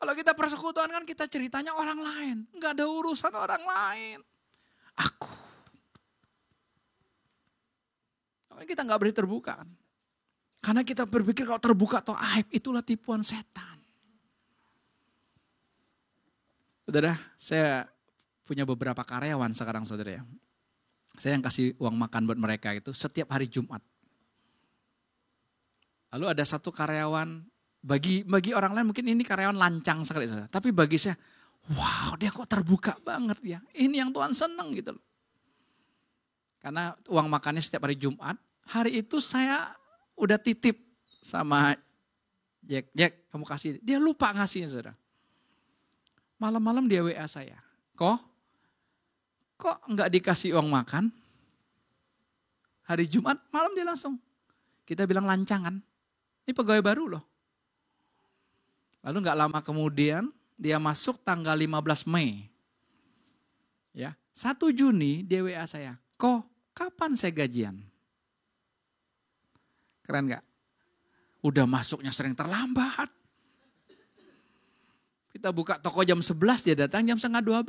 Kalau kita persekutuan kan kita ceritanya orang lain. Enggak ada urusan orang lain. Aku. Makanya kita enggak berani terbuka kan. Karena kita berpikir kalau terbuka atau aib, itulah tipuan setan. Saudara, saya punya beberapa karyawan sekarang saudara ya. Saya yang kasih uang makan buat mereka itu setiap hari Jumat. Lalu ada satu karyawan, bagi orang lain mungkin ini karyawan lancang sekali saudara. Tapi bagi saya, wow dia kok terbuka banget ya. Ini yang Tuhan senang gitu loh. Karena uang makannya setiap hari Jumat. Hari itu saya udah titip sama Jack kamu kasih. Dia lupa ngasihnya saudara. Malam-malam dia WA saya. Kok enggak dikasih uang makan? Hari Jumat malam dia langsung. Kita bilang lancangan. Ini pegawai baru loh. Lalu enggak lama kemudian dia masuk tanggal 15 Mei. Ya, 1 Juni dia WA saya. Kapan saya gajian? Keren enggak? Udah masuknya sering terlambat. Kita buka toko jam 11, dia datang jam setengah 12.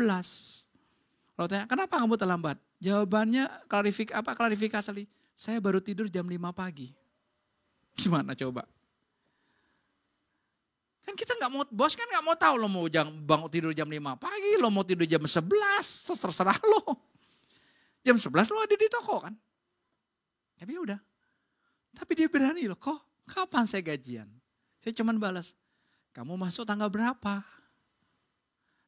Kalau tanya, kenapa kamu terlambat? Jawabannya klarifikasi. Saya baru tidur jam 5 pagi. Gimana coba? Kan kita nggak mau, bos kan nggak mau tahu lo mau bangun tidur jam 5 pagi, lo mau tidur jam 11, terserah lo. Jam 11 lo ada di toko kan. Tapi udah. Tapi dia berani loh, kok kapan saya gajian? Saya cuman balas, kamu masuk tanggal berapa?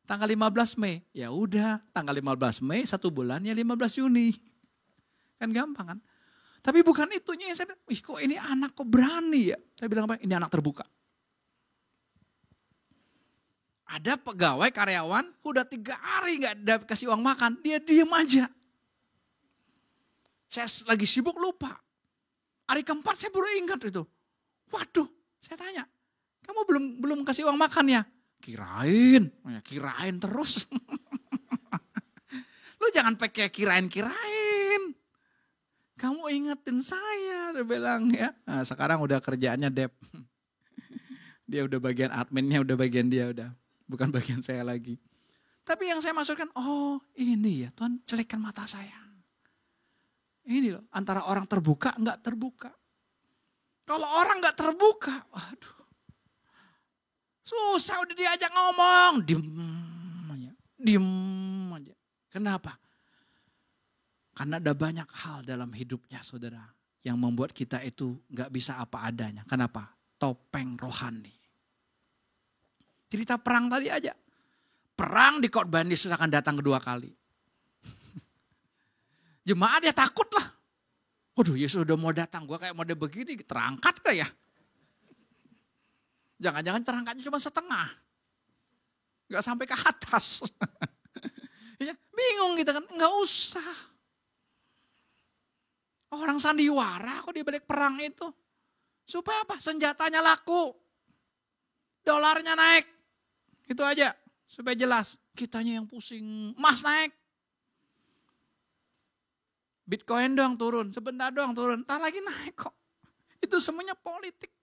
Tanggal 15 Mei. Ya udah, tanggal 15 Mei 1 bulannya 15 Juni. Kan gampang kan? Tapi bukan itunya yang saya bilang, wih kok ini anak kok berani ya? Saya bilang apa? Ini anak terbuka. Ada pegawai karyawan udah 3 hari gak ada kasih uang makan, dia diem aja. Saya lagi sibuk lupa. Hari keempat saya baru ingat itu. Waduh, saya tanya, kamu belum kasih uang makan ya? Kirain terus. Lu jangan pakai kirain. Kamu ingetin saya, dia bilang ya. Nah, sekarang udah kerjaannya Dep. Dia udah bagian adminnya, udah bagian dia udah. Bukan bagian saya lagi. Tapi yang saya maksudkan, oh ini ya Tuhan celikkan mata saya. Ini loh, antara orang terbuka enggak terbuka. Kalau orang enggak terbuka, waduh. Susah udah diajak ngomong, diem aja. Kenapa? Karena ada banyak hal dalam hidupnya saudara. Yang membuat kita itu enggak bisa apa adanya. Kenapa? Topeng rohani. Cerita perang tadi aja. Perang di khotbah Yesus akan datang kedua kali. Jemaat dia takut lah. Waduh Yesus udah mau datang. Gue kayak model begini terangkat gak ya? Jangan-jangan terangkatnya cuma setengah. Gak sampai ke atas. Ya, bingung kita kan. Gak usah. Orang sandiwara kok di balik perang itu. Supaya apa? Senjatanya laku. Dolarnya naik. Itu aja, supaya jelas. Kitanya yang pusing, emas naik. Bitcoin doang turun, sebentar doang turun, entar lagi naik kok. Itu semuanya politik.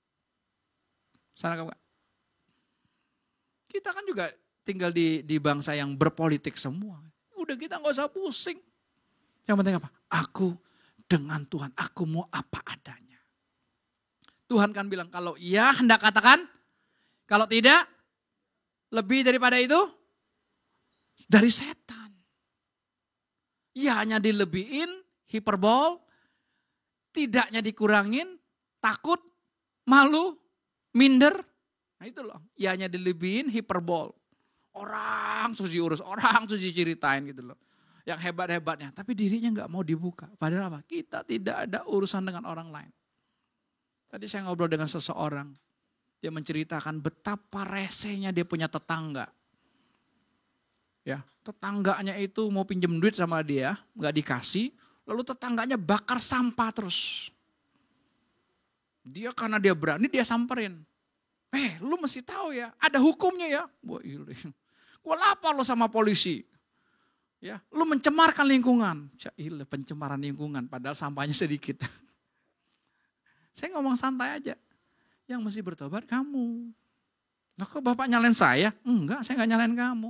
Sana kamu. Kita kan juga tinggal di bangsa yang berpolitik semua. Udah kita gak usah pusing. Yang penting apa? Aku dengan Tuhan, aku mau apa adanya. Tuhan kan bilang kalau iya hendak katakan, kalau tidak, lebih daripada itu, dari setan. Ya hanya dilebihin, hiperbol, tidaknya dikurangin, takut, malu, minder. Nah itu loh, ya hanya dilebihin, hiperbol. Orang terus diurus, orang terus diceritain gitu loh. Yang hebat-hebatnya, tapi dirinya gak mau dibuka. Padahal apa? Kita tidak ada urusan dengan orang lain. Tadi saya ngobrol dengan seseorang. Dia menceritakan betapa resenya dia punya tetangga. Ya, tetangganya itu mau pinjem duit sama dia, nggak dikasih, lalu tetangganya bakar sampah terus. Dia karena dia berani dia samperin. Lu mesti tahu ya, ada hukumnya ya. Gua lapor lo sama polisi. Ya, lu mencemarkan lingkungan. Pencemaran lingkungan, padahal sampahnya sedikit. Saya ngomong santai aja. Yang mesti bertobat kamu. Nah kok Bapak nyalain saya? Enggak, saya enggak nyalain kamu.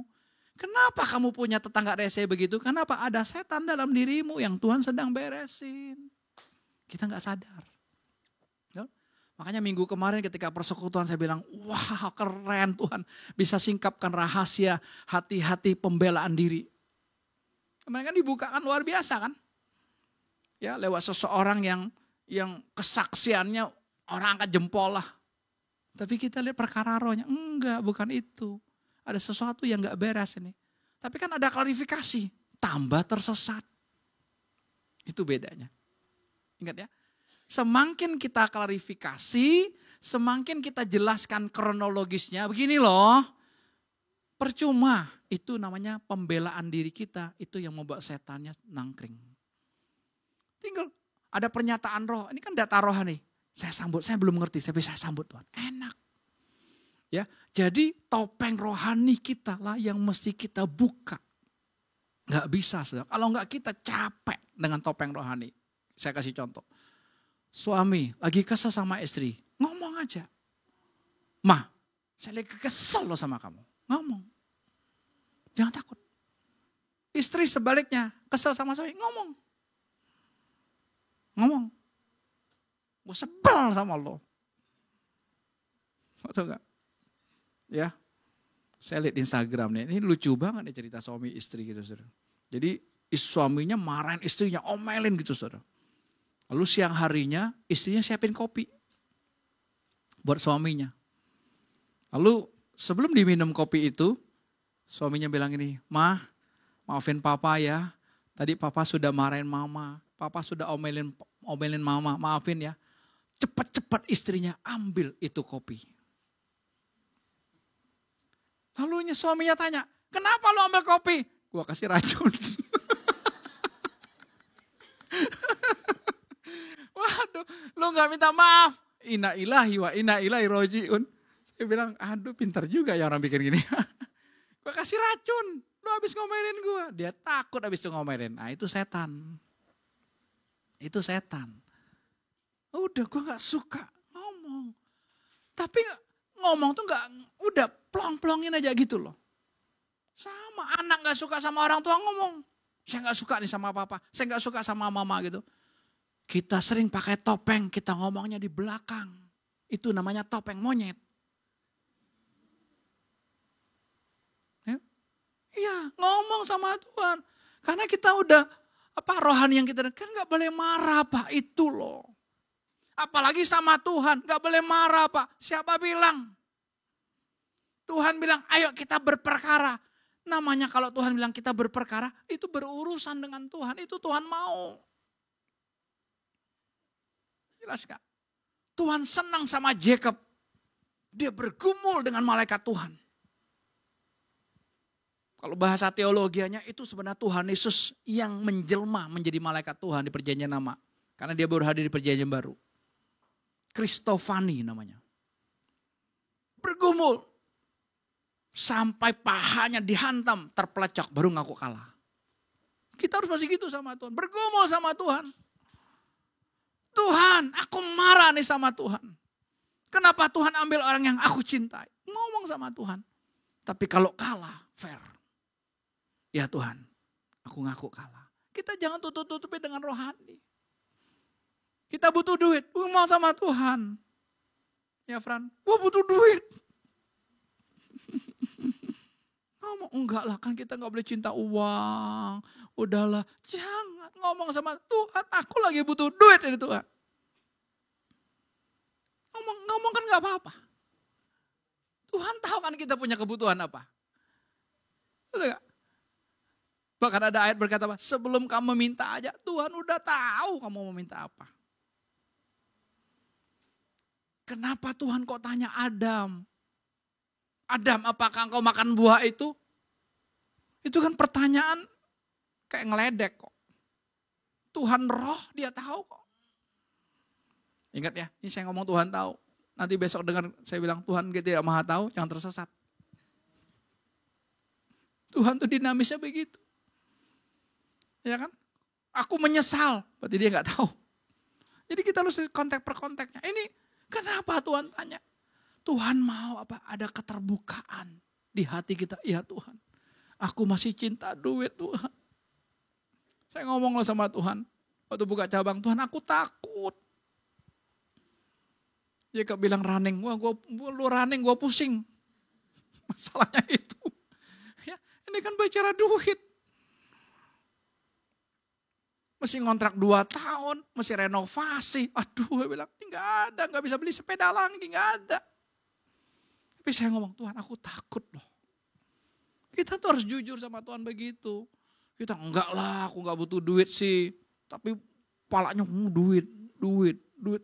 Kenapa kamu punya tetangga rese begitu? Kenapa ada setan dalam dirimu yang Tuhan sedang beresin? Kita enggak sadar. Ya? Makanya minggu kemarin ketika persekutuan saya bilang, wah keren Tuhan bisa singkapkan rahasia hati-hati pembelaan diri. Kemarin kan dibukakan luar biasa kan? Ya lewat seseorang yang kesaksiannya orang angkat jempol lah. Tapi kita lihat perkara rohnya. Enggak, bukan itu. Ada sesuatu yang enggak beres ini. Tapi kan ada klarifikasi. Tambah tersesat. Itu bedanya. Ingat ya. Semakin kita klarifikasi, semakin kita jelaskan kronologisnya. Begini loh. Percuma. Itu namanya pembelaan diri kita. Itu yang membuat setannya nangkring. Tinggal ada pernyataan roh. Ini kan data rohani. Saya sambut, saya belum ngerti, tapi saya sambut Tuhan. Enak. Ya, jadi topeng rohani kita lah yang mesti kita buka. Gak bisa, saudara. Kalau gak kita capek dengan topeng rohani. Saya kasih contoh. Suami lagi kesel sama istri, ngomong aja. Ma, saya lagi kesel loh sama kamu. Ngomong. Jangan takut. Istri sebaliknya, kesel sama suami, ngomong. Ngomong. Gue sebel sama lo. Atau enggak? Ya. Saya lihat Instagram nih. Ini lucu banget nih cerita suami istri gitu saudara. Jadi suaminya marahin istrinya, omelin gitu saudara. Lalu siang harinya istrinya siapin kopi buat suaminya. Lalu sebelum diminum kopi itu, suaminya bilang ini, "Ma, maafin papa ya. Tadi papa sudah marahin mama. Papa sudah omelin mama, maafin ya." Cepat-cepat istrinya ambil itu kopi. Lalu suaminya tanya, "Kenapa lu ambil kopi?" "Gua kasih racun." Waduh, lu gak minta maaf. Inna ilahi wa inna ilaihi rojiun. Saya bilang, aduh pintar juga ya orang bikin gini. Gua kasih racun, lu habis ngomelin gua. Dia takut habis itu ngomelin. Nah itu setan. Itu setan. Udah gua gak suka ngomong. Tapi ngomong tuh gak, udah plong-plongin aja gitu loh. Sama anak gak suka sama orang tua ngomong. Saya gak suka nih sama papa, saya gak suka sama mama gitu. Kita sering pakai topeng, kita ngomongnya di belakang. Itu namanya topeng monyet. Iya, ngomong sama Tuhan. Karena kita udah, rohani yang kita kan gak boleh marah Pak, itu loh. Apalagi sama Tuhan, gak boleh marah Pak. Siapa bilang? Tuhan bilang, ayo kita berperkara. Namanya kalau Tuhan bilang kita berperkara, itu berurusan dengan Tuhan, itu Tuhan mau. Jelas gak? Tuhan senang sama Jacob. Dia bergumul dengan malaikat Tuhan. Kalau bahasa teologianya itu sebenarnya Tuhan Yesus yang menjelma menjadi malaikat Tuhan di perjanjian lama. Karena dia baru hadir di perjanjian baru. Kristofani namanya. Bergumul. Sampai pahanya dihantam, terpelecok, baru ngaku kalah. Kita harus masih gitu sama Tuhan. Bergumul sama Tuhan. Tuhan, aku marah nih sama Tuhan. Kenapa Tuhan ambil orang yang aku cintai? Ngomong sama Tuhan. Tapi kalau kalah, fair. Ya Tuhan, aku ngaku kalah. Kita jangan tutup-tutupi dengan rohani. Kita butuh duit, mau sama Tuhan. Ya Fran, gua butuh duit. Ngomong, enggak lah kan kita gak boleh cinta uang. Udahlah, jangan ngomong sama Tuhan. Aku lagi butuh duit ini Tuhan. Ngomong kan gak apa-apa. Tuhan tahu kan kita punya kebutuhan apa. Betul gak? Bahkan ada ayat berkata apa? Sebelum kamu minta aja, Tuhan udah tahu kamu mau minta apa. Kenapa Tuhan kok tanya Adam? Adam, apakah engkau makan buah itu? Itu kan pertanyaan kayak ngeledek kok. Tuhan roh, dia tahu kok. Ingat ya, ini saya ngomong Tuhan tahu. Nanti besok dengar saya bilang Tuhan tidak maha tahu, jangan tersesat. Tuhan tuh dinamisnya begitu. Ya kan? Aku menyesal, berarti dia gak tahu. Jadi kita harus kontak per kontaknya. Ini kenapa Tuhan tanya? Tuhan mau apa? Ada keterbukaan di hati kita. Iya Tuhan, aku masih cinta duit Tuhan. Saya ngomong loh sama Tuhan. Waktu buka cabang, Tuhan aku takut. Dia bilang running, wah lu running gue pusing. Masalahnya itu. Ya, ini kan bicara duit. Mesti ngontrak 2 tahun, mesti renovasi. Aduh, dia bilang, enggak ada, enggak bisa beli sepeda lagi, enggak ada. Tapi saya ngomong, Tuhan aku takut loh. Kita tuh harus jujur sama Tuhan begitu. Kita enggak lah, aku enggak butuh duit sih. Tapi palanya duit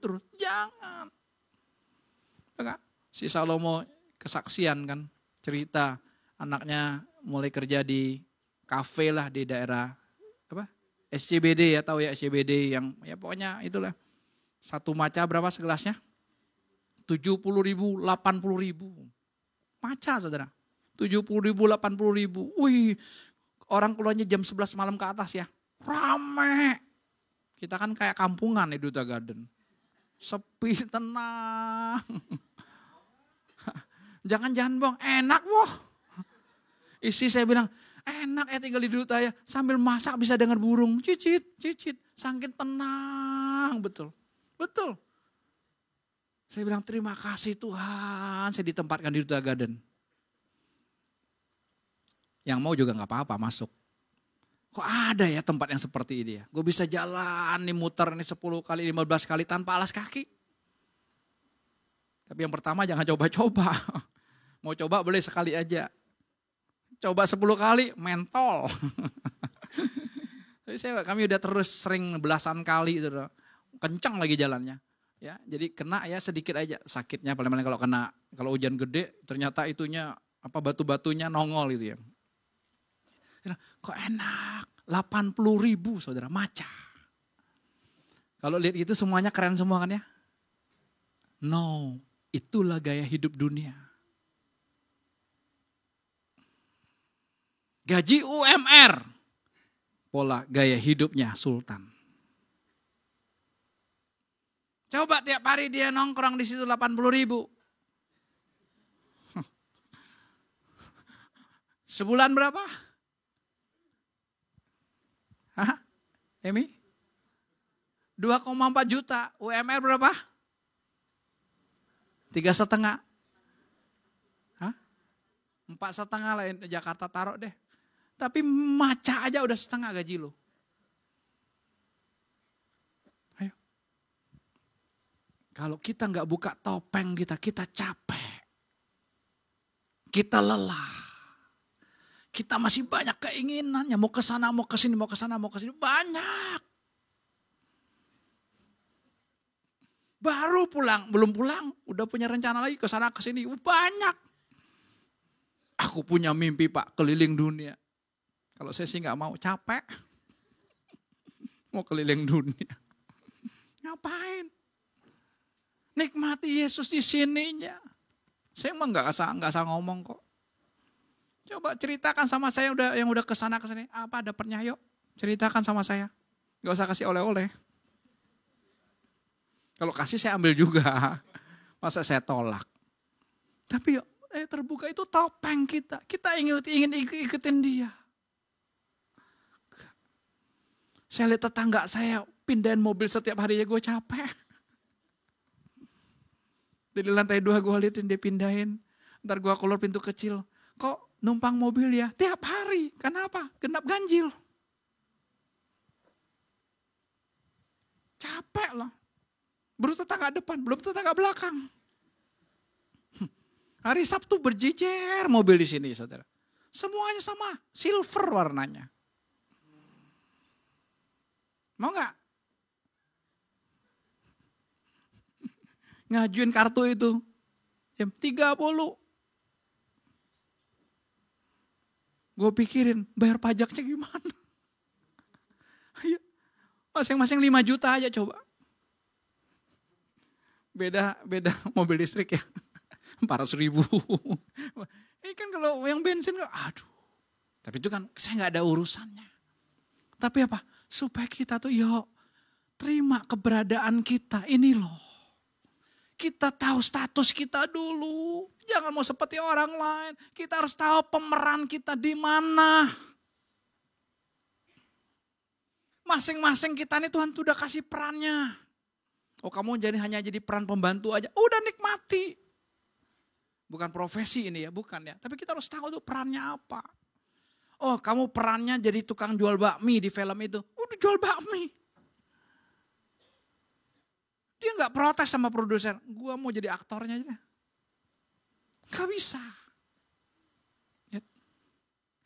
terus. Jangan. Enggak. Si Salomo kesaksian kan, cerita anaknya mulai kerja di kafe lah di daerah SCBD ya, tahu ya SCBD yang ya pokoknya itulah. Satu maca berapa segelasnya? 70.000, 80.000. Maca saudara. 70.000, 80.000. Wih, orang keluarnya jam 11 malam ke atas ya. Rame. Kita kan kayak kampungan di Duta Garden. Sepi, tenang. Jangan bong, enak wah. Isi saya bilang, enak ya tinggal di Duta ya. Sambil masak bisa dengar burung. Cicit. Saking tenang, betul. Saya bilang terima kasih Tuhan, saya ditempatkan di Duta Garden. Yang mau juga gak apa-apa masuk. Kok ada ya tempat yang seperti ini ya? Gue bisa jalan nih muter nih 10 kali, 15 kali tanpa alas kaki. Tapi yang pertama jangan coba-coba. Mau coba boleh sekali aja. Coba 10 kali, mentol. Kami udah terus sering belasan kali itu, kencang lagi jalannya. Ya, jadi kena ya sedikit aja sakitnya paling-paling kalau kena. Kalau hujan gede ternyata itunya batu-batunya nongol itu ya. Kok enak, 80.000 saudara, maca. Kalau lihat itu semuanya keren semua kan ya? No, itulah gaya hidup dunia. Gaji UMR, pola gaya hidupnya sultan. Coba tiap hari dia nongkrong di situ 80.000. Sebulan berapa? Hah? Emi? 2,4 juta. UMR berapa? 3,5. Hah? 4,5 lah Jakarta taruh deh. Tapi maca aja udah setengah gaji lo. Ayo. Kalau kita nggak buka topeng kita capek. Kita lelah. Kita masih banyak keinginannya, mau ke sana, mau ke sini, mau ke sana, mau ke sini, banyak. Baru pulang, belum pulang, udah punya rencana lagi ke sana ke sini, banyak. Aku punya mimpi Pak, keliling dunia. Kalau saya sih nggak mau, capek. Mau keliling dunia. Ngapain? Nikmati Yesus di sininya. Saya emang nggak asal ngomong kok. Coba ceritakan sama saya yang udah kesana kesini. Apa dapatnya yuk? Ceritakan sama saya. Gak usah kasih oleh-oleh. Kalau kasih saya ambil juga. Masa saya tolak. Tapi yuk, terbuka itu topeng kita. Kita ingin ikutin dia. Saya lihat tetangga saya pindahin mobil setiap hari ya gue capek. Dari lantai 2 gue liatin dia pindahin. Ntar gue keluar pintu kecil. Kok numpang mobil ya? Tiap hari. Kenapa? Genap ganjil. Capek loh. Baru tetangga depan, belum tetangga belakang. Hari Sabtu berjejer mobil di sini, saudara. Semuanya sama, silver warnanya. Mau nggak? Ngajuin kartu itu. Jam 30. Gue pikirin bayar pajaknya gimana. Ayo, masing-masing 5 juta aja coba. Beda mobil listrik ya. 400.000. Ini kan kalau yang bensin, aduh. Tapi itu kan saya gak ada urusannya. Tapi apa? Supaya kita tuh yuk terima keberadaan kita. Ini loh. Kita tahu status kita dulu. Jangan mau seperti orang lain. Kita harus tahu pemeran kita di mana. Masing-masing kita nih Tuhan tuh udah kasih perannya. Oh kamu hanya jadi peran pembantu aja. Udah nikmati. Bukan profesi ini ya, bukan ya. Tapi kita harus tahu tuh perannya apa. Oh kamu perannya jadi tukang jual bakmi di film itu. Udah jual bakmi. Dia gak protes sama produser. Gua mau jadi aktornya aja. Gak bisa.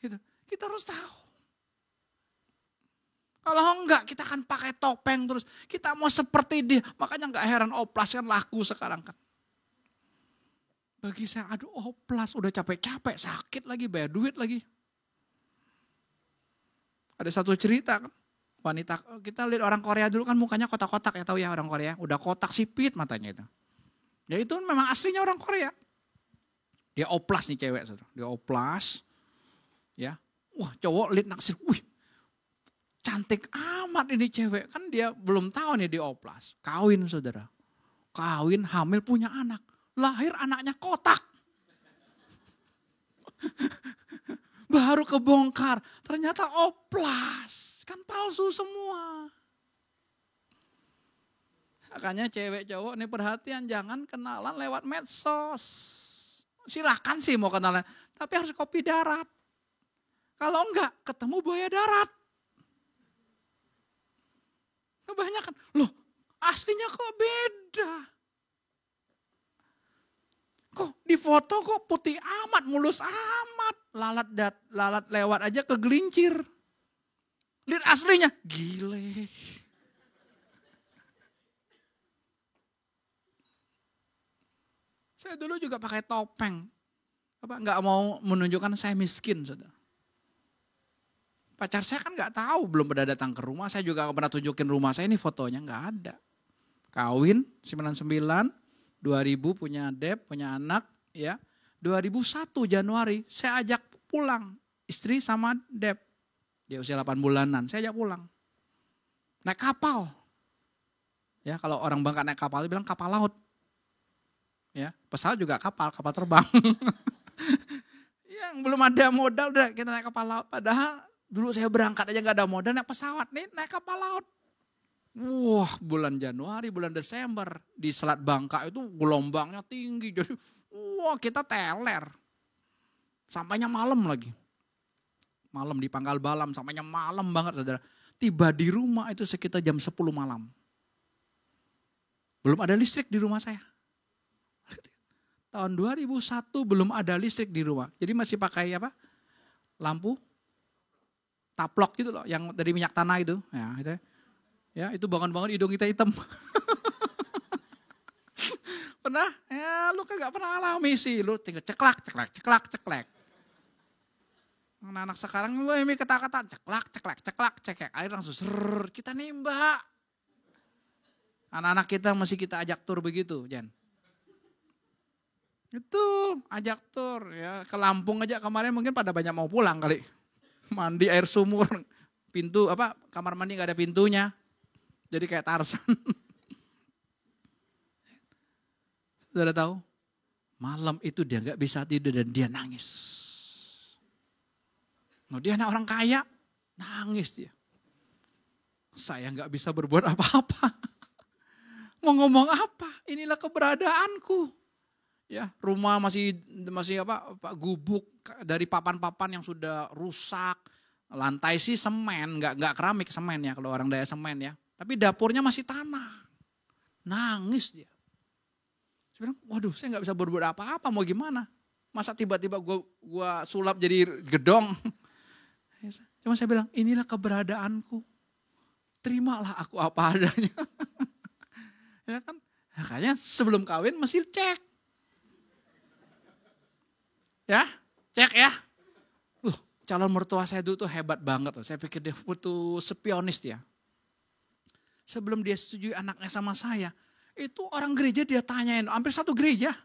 Gitu. Kita harus tahu. Kalau enggak kita akan pakai topeng terus. Kita mau seperti dia. Makanya gak heran oplas kan laku sekarang kan. Bagi saya aduh oplas udah capek-capek sakit lagi bayar duit lagi. Ada satu cerita kan. Wanita, kita lihat orang Korea dulu kan mukanya kotak-kotak ya tahu ya orang Korea. Udah kotak sipit matanya itu. Ya itu memang aslinya orang Korea. Dia oplas nih cewek. Dia oplas. Ya. Wah cowok lihat naksir. Wih cantik amat ini cewek. Kan dia belum tahu nih dia oplas. Kawin saudara. Kawin hamil punya anak. Lahir anaknya kotak. Baru kebongkar. Ternyata oplas. Kan palsu semua. Makanya cewek cowok nih perhatian. Jangan kenalan lewat medsos. Silahkan sih mau kenalan. Tapi harus kopi darat. Kalau enggak ketemu buaya darat. tanyakan, loh aslinya kok beda? Kok di foto kok putih amat, mulus amat. Lalat lewat aja kegelincir. Lihat aslinya, gile. Saya dulu juga pakai topeng. Nggak mau menunjukkan saya miskin, saudara. Pacar saya kan nggak tahu, belum pernah datang ke rumah. Saya juga nggak pernah tunjukin rumah saya, ini fotonya nggak ada. Kawin 99, 2000 punya Dep, punya anak, ya. 2001 Januari saya ajak pulang istri sama Dep. Dia usia 8 bulanan, saya ajak pulang. Naik kapal. Ya, kalau orang Bangka naik kapal, dia bilang kapal laut. Ya, pesawat juga kapal terbang. Yang belum ada modal udah kita naik kapal laut. Padahal dulu saya berangkat aja nggak ada modal naik pesawat, nih naik kapal laut. Wah, bulan Januari, bulan Desember di Selat Bangka itu gelombangnya tinggi. Jadi wah, kita teler. Sampainya malam lagi. Malam di Pangkal Balam, sampainya malam banget, saudara. Tiba di rumah itu sekitar jam 10 malam. Belum ada listrik di rumah saya. Tahun 2001 belum ada listrik di rumah. Jadi masih pakai apa? Lampu taplok gitu loh, yang dari minyak tanah itu. Ya, itu bangun-bangun hidung kita hitam. Pernah? Ya, lu kagak pernah alami sih. Lu tinggal ceklak. Anak-anak sekarang lu ini kata-kata ceklak. Air langsung ser, kita nembak. Anak-anak kita masih kita ajak tur begitu, Jan. Itu ajak tur ya, ke Lampung aja kemarin mungkin pada banyak mau pulang kali. Mandi air sumur, pintu kamar mandi nggak ada pintunya. Jadi kayak Tarsan. Saudara tahu? Malam itu dia nggak bisa tidur dan dia nangis. Nah, dia anak orang kaya, nangis dia. Saya nggak bisa berbuat apa-apa. Mau ngomong apa? Inilah keberadaanku. Ya, rumah masih gubuk dari papan-papan yang sudah rusak. Lantai sih semen, nggak keramik, semen ya kalau orang daya semen ya. Tapi dapurnya masih tanah. Nangis dia. Saya bilang, waduh, saya nggak bisa berbuat apa-apa, mau gimana? Masa tiba-tiba gua sulap jadi gedong? Cuma saya bilang, inilah keberadaanku. Terimalah aku apa adanya. Ya kan? Makanya sebelum kawin mesti cek. Ya, cek ya. Calon mertua saya dulu tuh hebat banget. Saya pikir dia butuh spionis dia. Sebelum dia setujui anaknya sama saya, itu orang gereja dia tanyain, hampir satu gereja.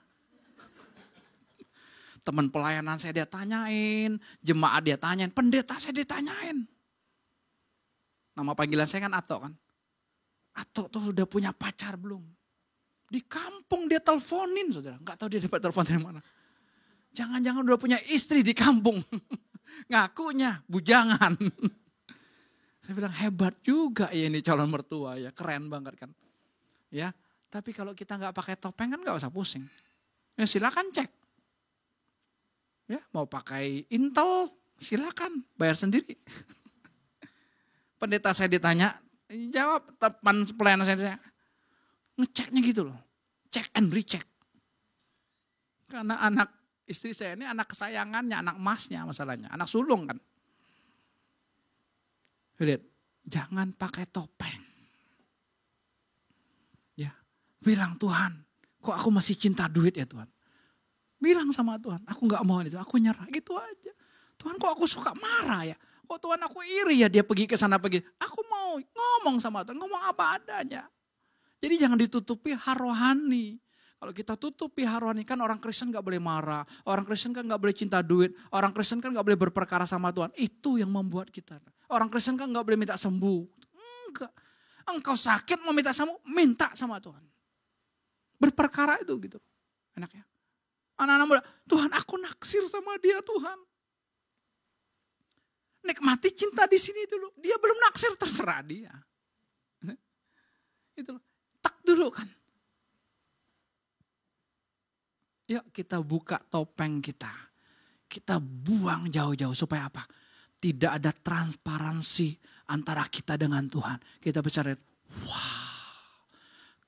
Teman pelayanan saya dia tanyain, jemaat dia tanyain, pendeta saya ditanyain. Nama panggilan saya kan Ato kan. Ato tuh udah punya pacar belum? Di kampung dia teleponin, saudara. Nggak tahu dia dapat telepon dari mana. Jangan-jangan udah punya istri di kampung. Ngakunya bujangan. Saya bilang hebat juga ya ini calon mertua ya. Keren banget kan. Ya, tapi kalau kita nggak pakai topeng kan nggak usah pusing. Ya silakan cek. Ya, mau pakai Intel silakan bayar sendiri. Pendeta saya ditanya, jawab teman pelayanan saya ngeceknya gitu loh. Check and recheck. Karena anak istri saya ini anak kesayangannya, anak emasnya masalahnya, anak sulung kan. Lihat, jangan pakai topeng. Ya, bilang Tuhan, kok aku masih cinta duit ya Tuhan. Bilang sama Tuhan, aku gak mau itu, aku nyerah gitu aja. Tuhan kok aku suka marah ya. Kok Tuhan aku iri ya dia pergi ke sana pergi. Aku mau ngomong sama Tuhan, ngomong apa adanya. Jadi jangan ditutupi rohani. Kalau kita tutupi rohani kan orang Kristen gak boleh marah. Orang Kristen kan gak boleh cinta duit. Orang Kristen kan gak boleh berperkara sama Tuhan. Itu yang membuat kita. Orang Kristen kan gak boleh minta sembuh. Enggak. Engkau sakit mau minta sembuh, minta sama Tuhan. Berperkara itu gitu. Enak ya. Anak-anak muda, Tuhan aku naksir sama dia Tuhan. Nikmati cinta di sini dulu. Dia belum naksir, terserah dia. Itu loh. Tak dulu kan. Yuk kita buka topeng kita. Kita buang jauh-jauh supaya apa? Tidak ada transparansi antara kita dengan Tuhan. Kita bicara,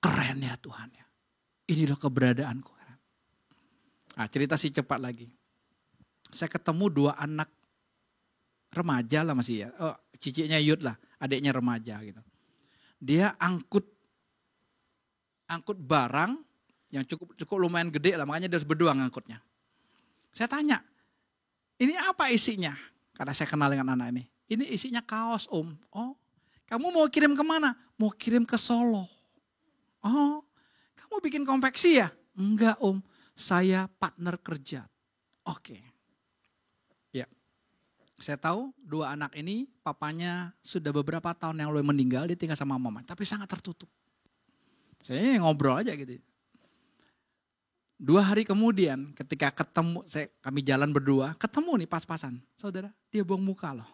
Keren ya Tuhan ya. Inilah keberadaanku. Nah, cerita sih cepat lagi. Saya ketemu 2 anak remaja lah masih ya. Oh, ciciknya Yud lah, adiknya remaja gitu. Dia angkut barang yang cukup lumayan gede lah, makanya dia harus berdua ngangkutnya. Saya tanya, ini apa isinya? Karena saya kenal dengan anak ini. Ini isinya kaos Om. Oh, kamu mau kirim kemana? Mau kirim ke Solo. Oh, kamu bikin konveksi ya? Enggak Om, saya partner kerja. Oke. Ya, saya tahu 2 anak ini papanya sudah beberapa tahun yang lalu meninggal, dia tinggal sama mama. Tapi sangat tertutup. Saya ngobrol aja gitu. 2 hari kemudian ketika ketemu, kami jalan berdua, ketemu nih pas-pasan. Saudara, dia buang muka loh.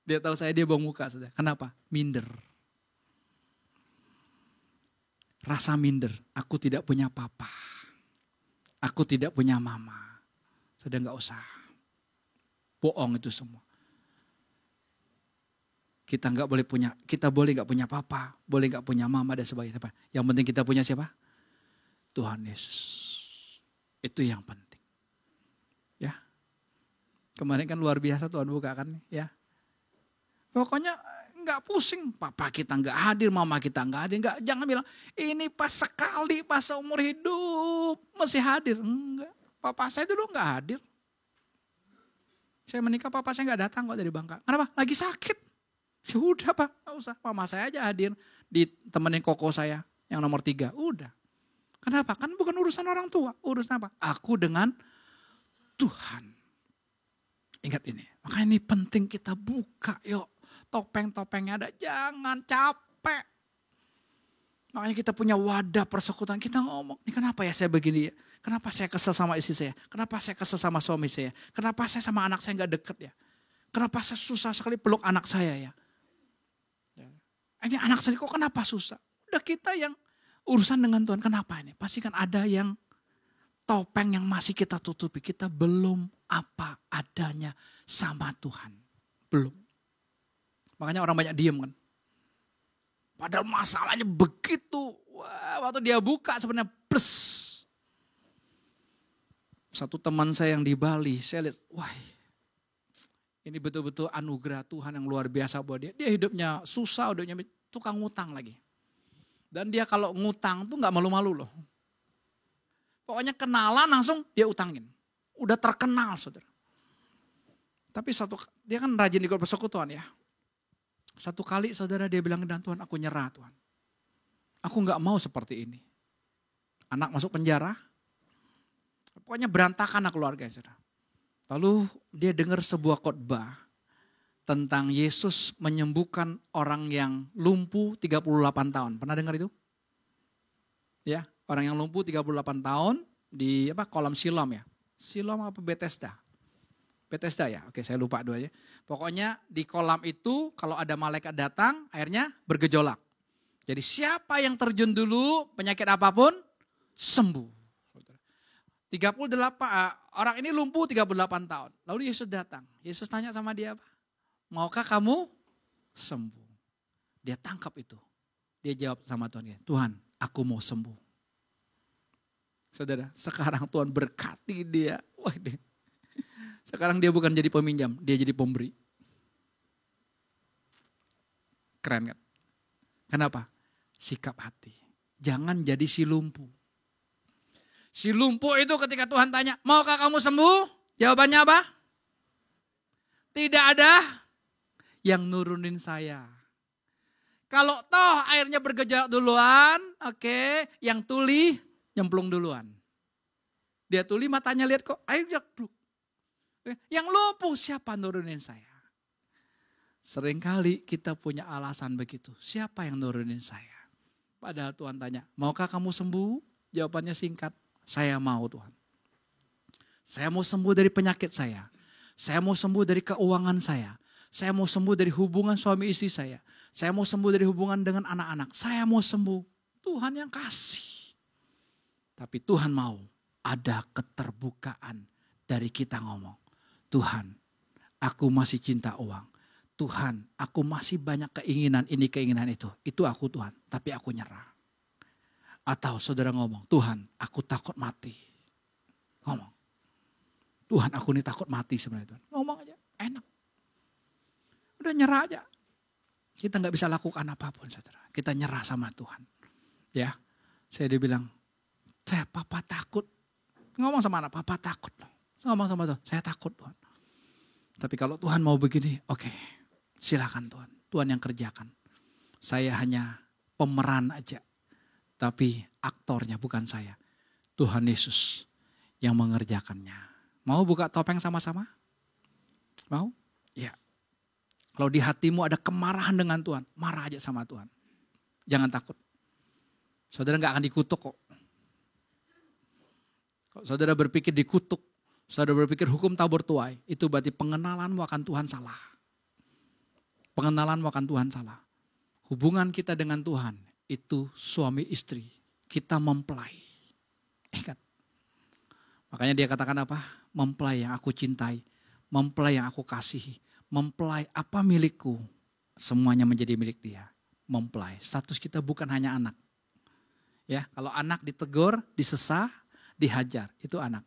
Dia tahu saya, dia buang muka saudara. Kenapa? Minder. Rasa minder, aku tidak punya papa. Aku tidak punya mama. Sudah gak usah. Bohong itu semua. Kita boleh gak punya papa, boleh gak punya mama dan sebagainya. Yang penting kita punya siapa? Tuhan Yesus. Itu yang penting. Ya. Kemarin kan luar biasa Tuhan buka kan ya. Pokoknya nggak pusing, papa kita nggak hadir, mama kita nggak hadir, jangan bilang ini pas sekali, pas seumur hidup masih hadir. Enggak, papa saya dulu nggak hadir. Saya menikah papa saya nggak datang kok dari Bangka. Kenapa? Lagi sakit. Ya udah Pak, nggak usah. Mama saya aja hadir, ditemenin koko saya yang nomor 3. Udah. Kenapa? Kan bukan urusan orang tua, urusan apa? Aku dengan Tuhan. Ingat ini, makanya ini penting kita buka yuk. Topeng-topengnya ada, jangan capek. Makanya kita punya wadah persekutuan, kita ngomong, ini kenapa ya saya begini ya? Kenapa saya kesel sama istri saya? Kenapa saya kesel sama suami saya? Kenapa saya sama anak saya gak deket ya? Kenapa saya susah sekali peluk anak saya ya? Ini anak saya kok kenapa susah? Udah kita yang urusan dengan Tuhan, kenapa ini? Pasti kan ada yang topeng yang masih kita tutupi. Kita belum apa adanya sama Tuhan. Belum. Makanya orang banyak diem kan. Padahal masalahnya begitu. Wah, waktu dia buka sebenarnya plus. Satu teman saya yang di Bali, saya lihat, wah ini betul-betul anugerah Tuhan yang luar biasa buat dia. Dia hidupnya susah, hidupnya tukang ngutang lagi. Dan dia kalau ngutang tuh gak malu-malu loh. Pokoknya kenalan langsung dia utangin. Udah terkenal saudara. Tapi dia kan rajin ikut persekutuan ya. Satu kali saudara dia bilang dengan Tuhan, aku nyerah Tuhan. Aku gak mau seperti ini. Anak masuk penjara. Pokoknya berantakan keluarga saudara. Lalu dia dengar sebuah khotbah tentang Yesus menyembuhkan orang yang lumpuh 38 tahun. Pernah dengar itu? Ya, orang yang lumpuh 38 tahun di kolam Siloam ya. Siloam apa Bethesda? Bethesda ya, oke saya lupa duanya. Pokoknya di kolam itu kalau ada malaikat datang airnya bergejolak. Jadi siapa yang terjun dulu penyakit apapun sembuh. 38 orang ini lumpuh 38 tahun. Lalu Yesus datang. Yesus tanya sama dia apa? Maukah kamu sembuh? Dia tangkap itu. Dia jawab sama Tuhan, Tuhan aku mau sembuh. Saudara, sekarang Tuhan berkati dia. Wah, sekarang dia bukan jadi peminjam, dia jadi pemberi. Keren kan? Kenapa? Sikap hati. Jangan jadi si lumpuh. Si lumpuh itu ketika Tuhan tanya, maukah kamu sembuh? Jawabannya apa? Tidak ada yang nurunin saya. Kalau toh airnya bergejolak duluan, oke, yang tuli nyemplung duluan. Dia tuli matanya lihat kok air jeblok. Yang lumpuh siapa nurunin saya? Seringkali kita punya alasan begitu. Siapa yang nurunin saya? Padahal Tuhan tanya, maukah kamu sembuh? Jawabannya singkat, saya mau Tuhan. Saya mau sembuh dari penyakit saya. Saya mau sembuh dari keuangan saya. Saya mau sembuh dari hubungan suami istri saya. Saya mau sembuh dari hubungan dengan anak-anak. Saya mau sembuh. Tuhan yang kasih. Tapi Tuhan mau ada keterbukaan dari kita ngomong. Tuhan, aku masih cinta uang. Tuhan, aku masih banyak keinginan ini, keinginan itu. Itu aku Tuhan, tapi aku nyerah. Atau saudara ngomong, Tuhan, aku takut mati. Ngomong, Tuhan, aku ini takut mati sebenarnya Tuhan. Ngomong aja, enak. Udah nyerah aja. Kita gak bisa lakukan apapun saudara. Kita nyerah sama Tuhan. Ya, saya dibilang, papa takut. Ngomong sama anak, papa takut. Ngomong sama Tuhan, saya takut Tuhan. Tapi kalau Tuhan mau begini, oke, silakan Tuhan. Tuhan yang kerjakan. Saya hanya pemeran aja. Tapi aktornya bukan saya. Tuhan Yesus yang mengerjakannya. Mau buka topeng sama-sama? Mau? Ya. Kalau di hatimu ada kemarahan dengan Tuhan, marah aja sama Tuhan. Jangan takut. Saudara gak akan dikutuk kok. Kalau saudara berpikir dikutuk, saudara berpikir hukum tabur tuai, itu berarti pengenalanmu akan Tuhan salah. Pengenalanmu akan Tuhan salah. Hubungan kita dengan Tuhan itu suami istri. Kita mempelai. Kan? Makanya dia katakan apa? Mempelai yang aku cintai. Mempelai yang aku kasihi. Mempelai apa milikku. Semuanya menjadi milik dia. Mempelai. Status kita bukan hanya anak. Ya, kalau anak ditegur, disesah, dihajar. Itu anak.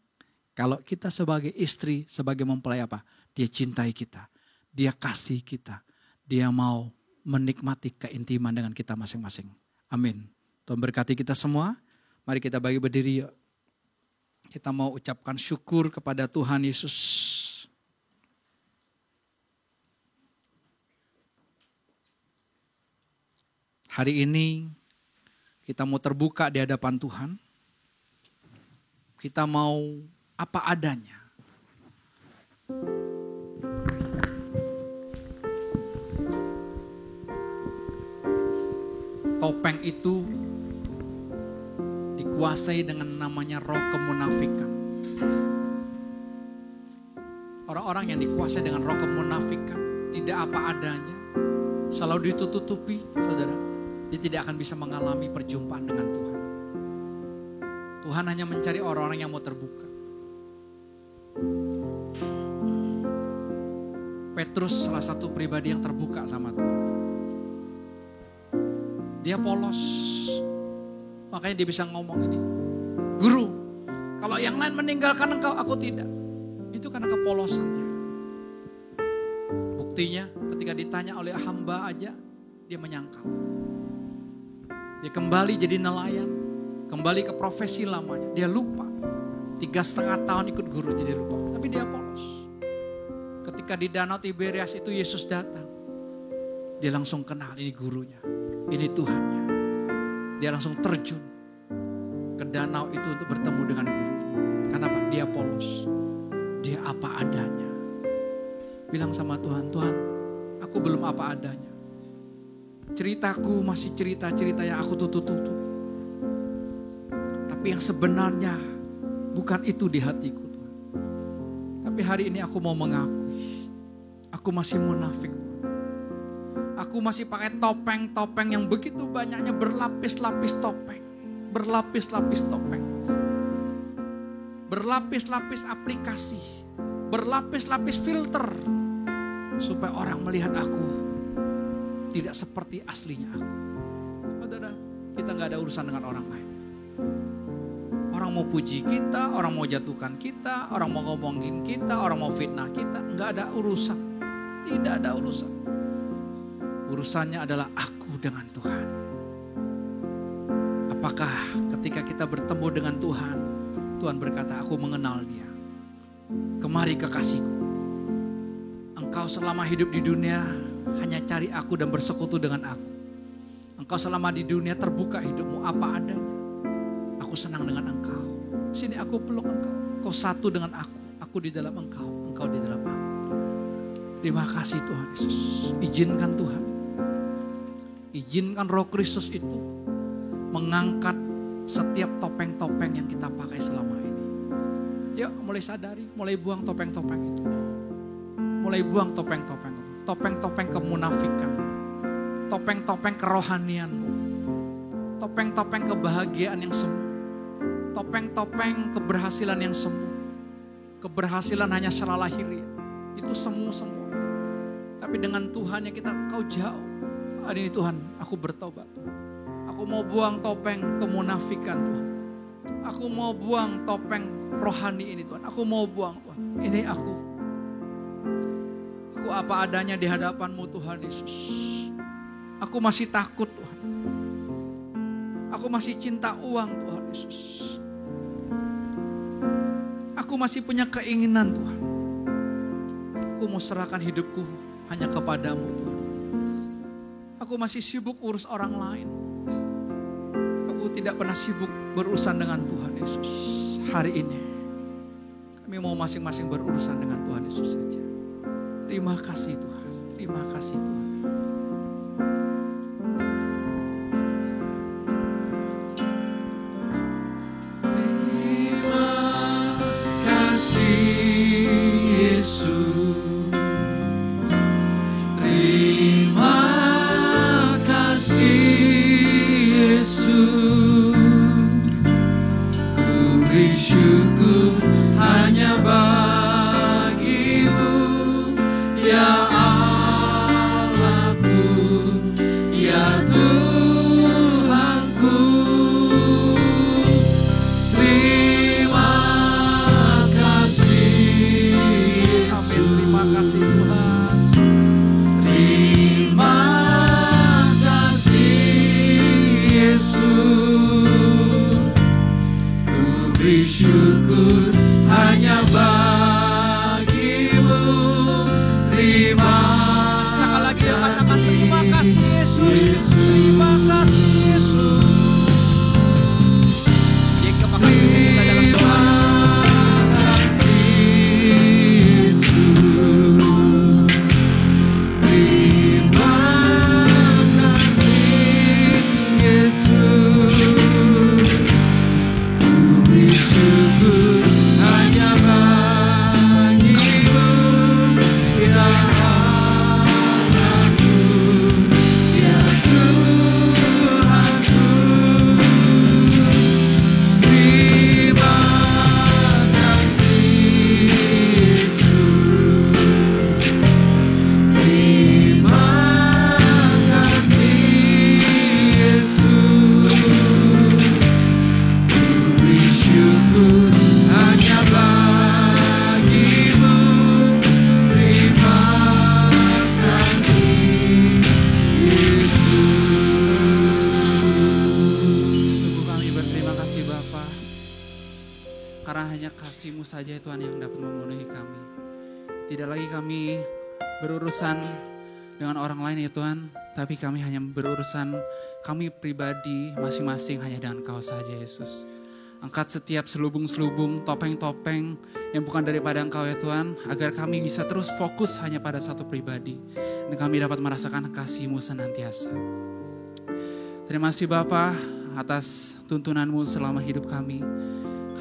Kalau kita sebagai istri, sebagai mempelai apa? Dia cintai kita. Dia kasih kita. Dia mau menikmati keintiman dengan kita masing-masing. Amin. Tuhan berkati kita semua. Mari kita bagi berdiri yuk. Kita mau ucapkan syukur kepada Tuhan Yesus. Hari ini kita mau terbuka di hadapan Tuhan. Kita mau apa adanya. Topeng itu dikuasai dengan namanya roh kemunafikan. Orang-orang yang dikuasai dengan roh kemunafikan tidak apa adanya, selalu ditutupi, saudara, dia tidak akan bisa mengalami perjumpaan dengan Tuhan. Tuhan hanya mencari orang-orang yang mau terbuka. Petrus salah satu pribadi yang terbuka sama Tuhan. Dia polos. Makanya dia bisa ngomong ini. Guru, kalau yang lain meninggalkan engkau, aku tidak. Itu karena kepolosannya. Buktinya ketika ditanya oleh hamba aja, dia menyangkal. Dia kembali jadi nelayan. Kembali ke profesi lamanya. Dia lupa. 3,5 tahun ikut gurunya dia lupa. Tapi dia polos. Ketika di Danau Tiberias itu Yesus datang. Dia langsung kenal ini gurunya. Ini Tuhannya. Dia langsung terjun ke danau itu untuk bertemu dengan gurunya. Kenapa? Dia polos. Dia apa adanya. Bilang sama Tuhan, Tuhan, aku belum apa adanya. Ceritaku masih cerita-cerita yang aku tutup-tutup. Tapi yang sebenarnya bukan itu di hatiku, Tuhan. Tapi hari ini aku mau mengakui, aku masih munafik. Aku masih pakai topeng-topeng yang begitu banyaknya, berlapis-lapis topeng. Berlapis-lapis topeng. Berlapis-lapis aplikasi. Berlapis-lapis filter. Supaya orang melihat aku tidak seperti aslinya aku. Saudara, kita gak ada urusan dengan orang lain. Orang mau puji kita, orang mau jatuhkan kita, orang mau ngomongin kita, orang mau fitnah kita. Gak ada urusan. Tidak ada urusan. Urusannya adalah aku dengan Tuhan. Apakah ketika kita bertemu dengan Tuhan, Tuhan berkata, aku mengenal dia. Kemari kekasihku. Engkau selama hidup di dunia hanya cari aku dan bersekutu dengan aku. Engkau selama di dunia terbuka hidupmu apa adanya. Aku senang dengan engkau. Sini aku peluk engkau. Engkau satu dengan aku di dalam engkau. Engkau di dalam aku. Terima kasih Tuhan Yesus. Izinkan Tuhan. Izinkan Roh Kristus itu mengangkat setiap topeng-topeng yang kita pakai selama ini. Yuk mulai sadari, mulai buang topeng-topeng itu. Mulai buang topeng-topeng. Topeng-topeng kemunafikan. Topeng-topeng kerohanianmu. Topeng-topeng kebahagiaan yang semu. Topeng-topeng keberhasilan yang semu. Keberhasilan hanya salah lahiriah. Itu semu semua. Tapi dengan Tuhan yang kita kau jauh. Hari ini Tuhan, aku bertobat. Aku mau buang topeng kemunafikan Tuhan. Aku mau buang topeng rohani ini Tuhan. Aku mau buang Tuhan. Ini aku. Aku apa adanya di hadapan-Mu Tuhan Yesus. Aku masih takut Tuhan. Aku masih cinta uang Tuhan Yesus. Aku masih punya keinginan Tuhan. Aku mau serahkan hidupku hanya kepadamu Tuhan. Aku masih sibuk urus orang lain. Aku tidak pernah sibuk berurusan dengan Tuhan Yesus. Hari ini kami mau masing-masing berurusan dengan Tuhan Yesus saja. Terima kasih Tuhan. Terima kasih Tuhan. Tapi kami hanya berurusan kami pribadi masing-masing hanya dengan Kau saja Yesus. Angkat setiap selubung-selubung, topeng-topeng yang bukan daripada Engkau ya Tuhan. Agar kami bisa terus fokus hanya pada satu pribadi. Dan kami dapat merasakan kasih-Mu senantiasa. Terima kasih Bapa atas tuntunan-Mu selama hidup kami.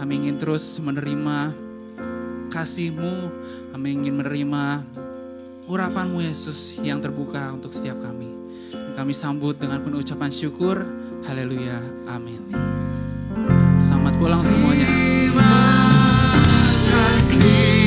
Kami ingin terus menerima kasih-Mu. Kami ingin menerima urapan-Mu Yesus yang terbuka untuk setiap kami. Kami sambut dengan penuh ucapan syukur. Haleluya. Amin. Selamat pulang semuanya. Terima kasih.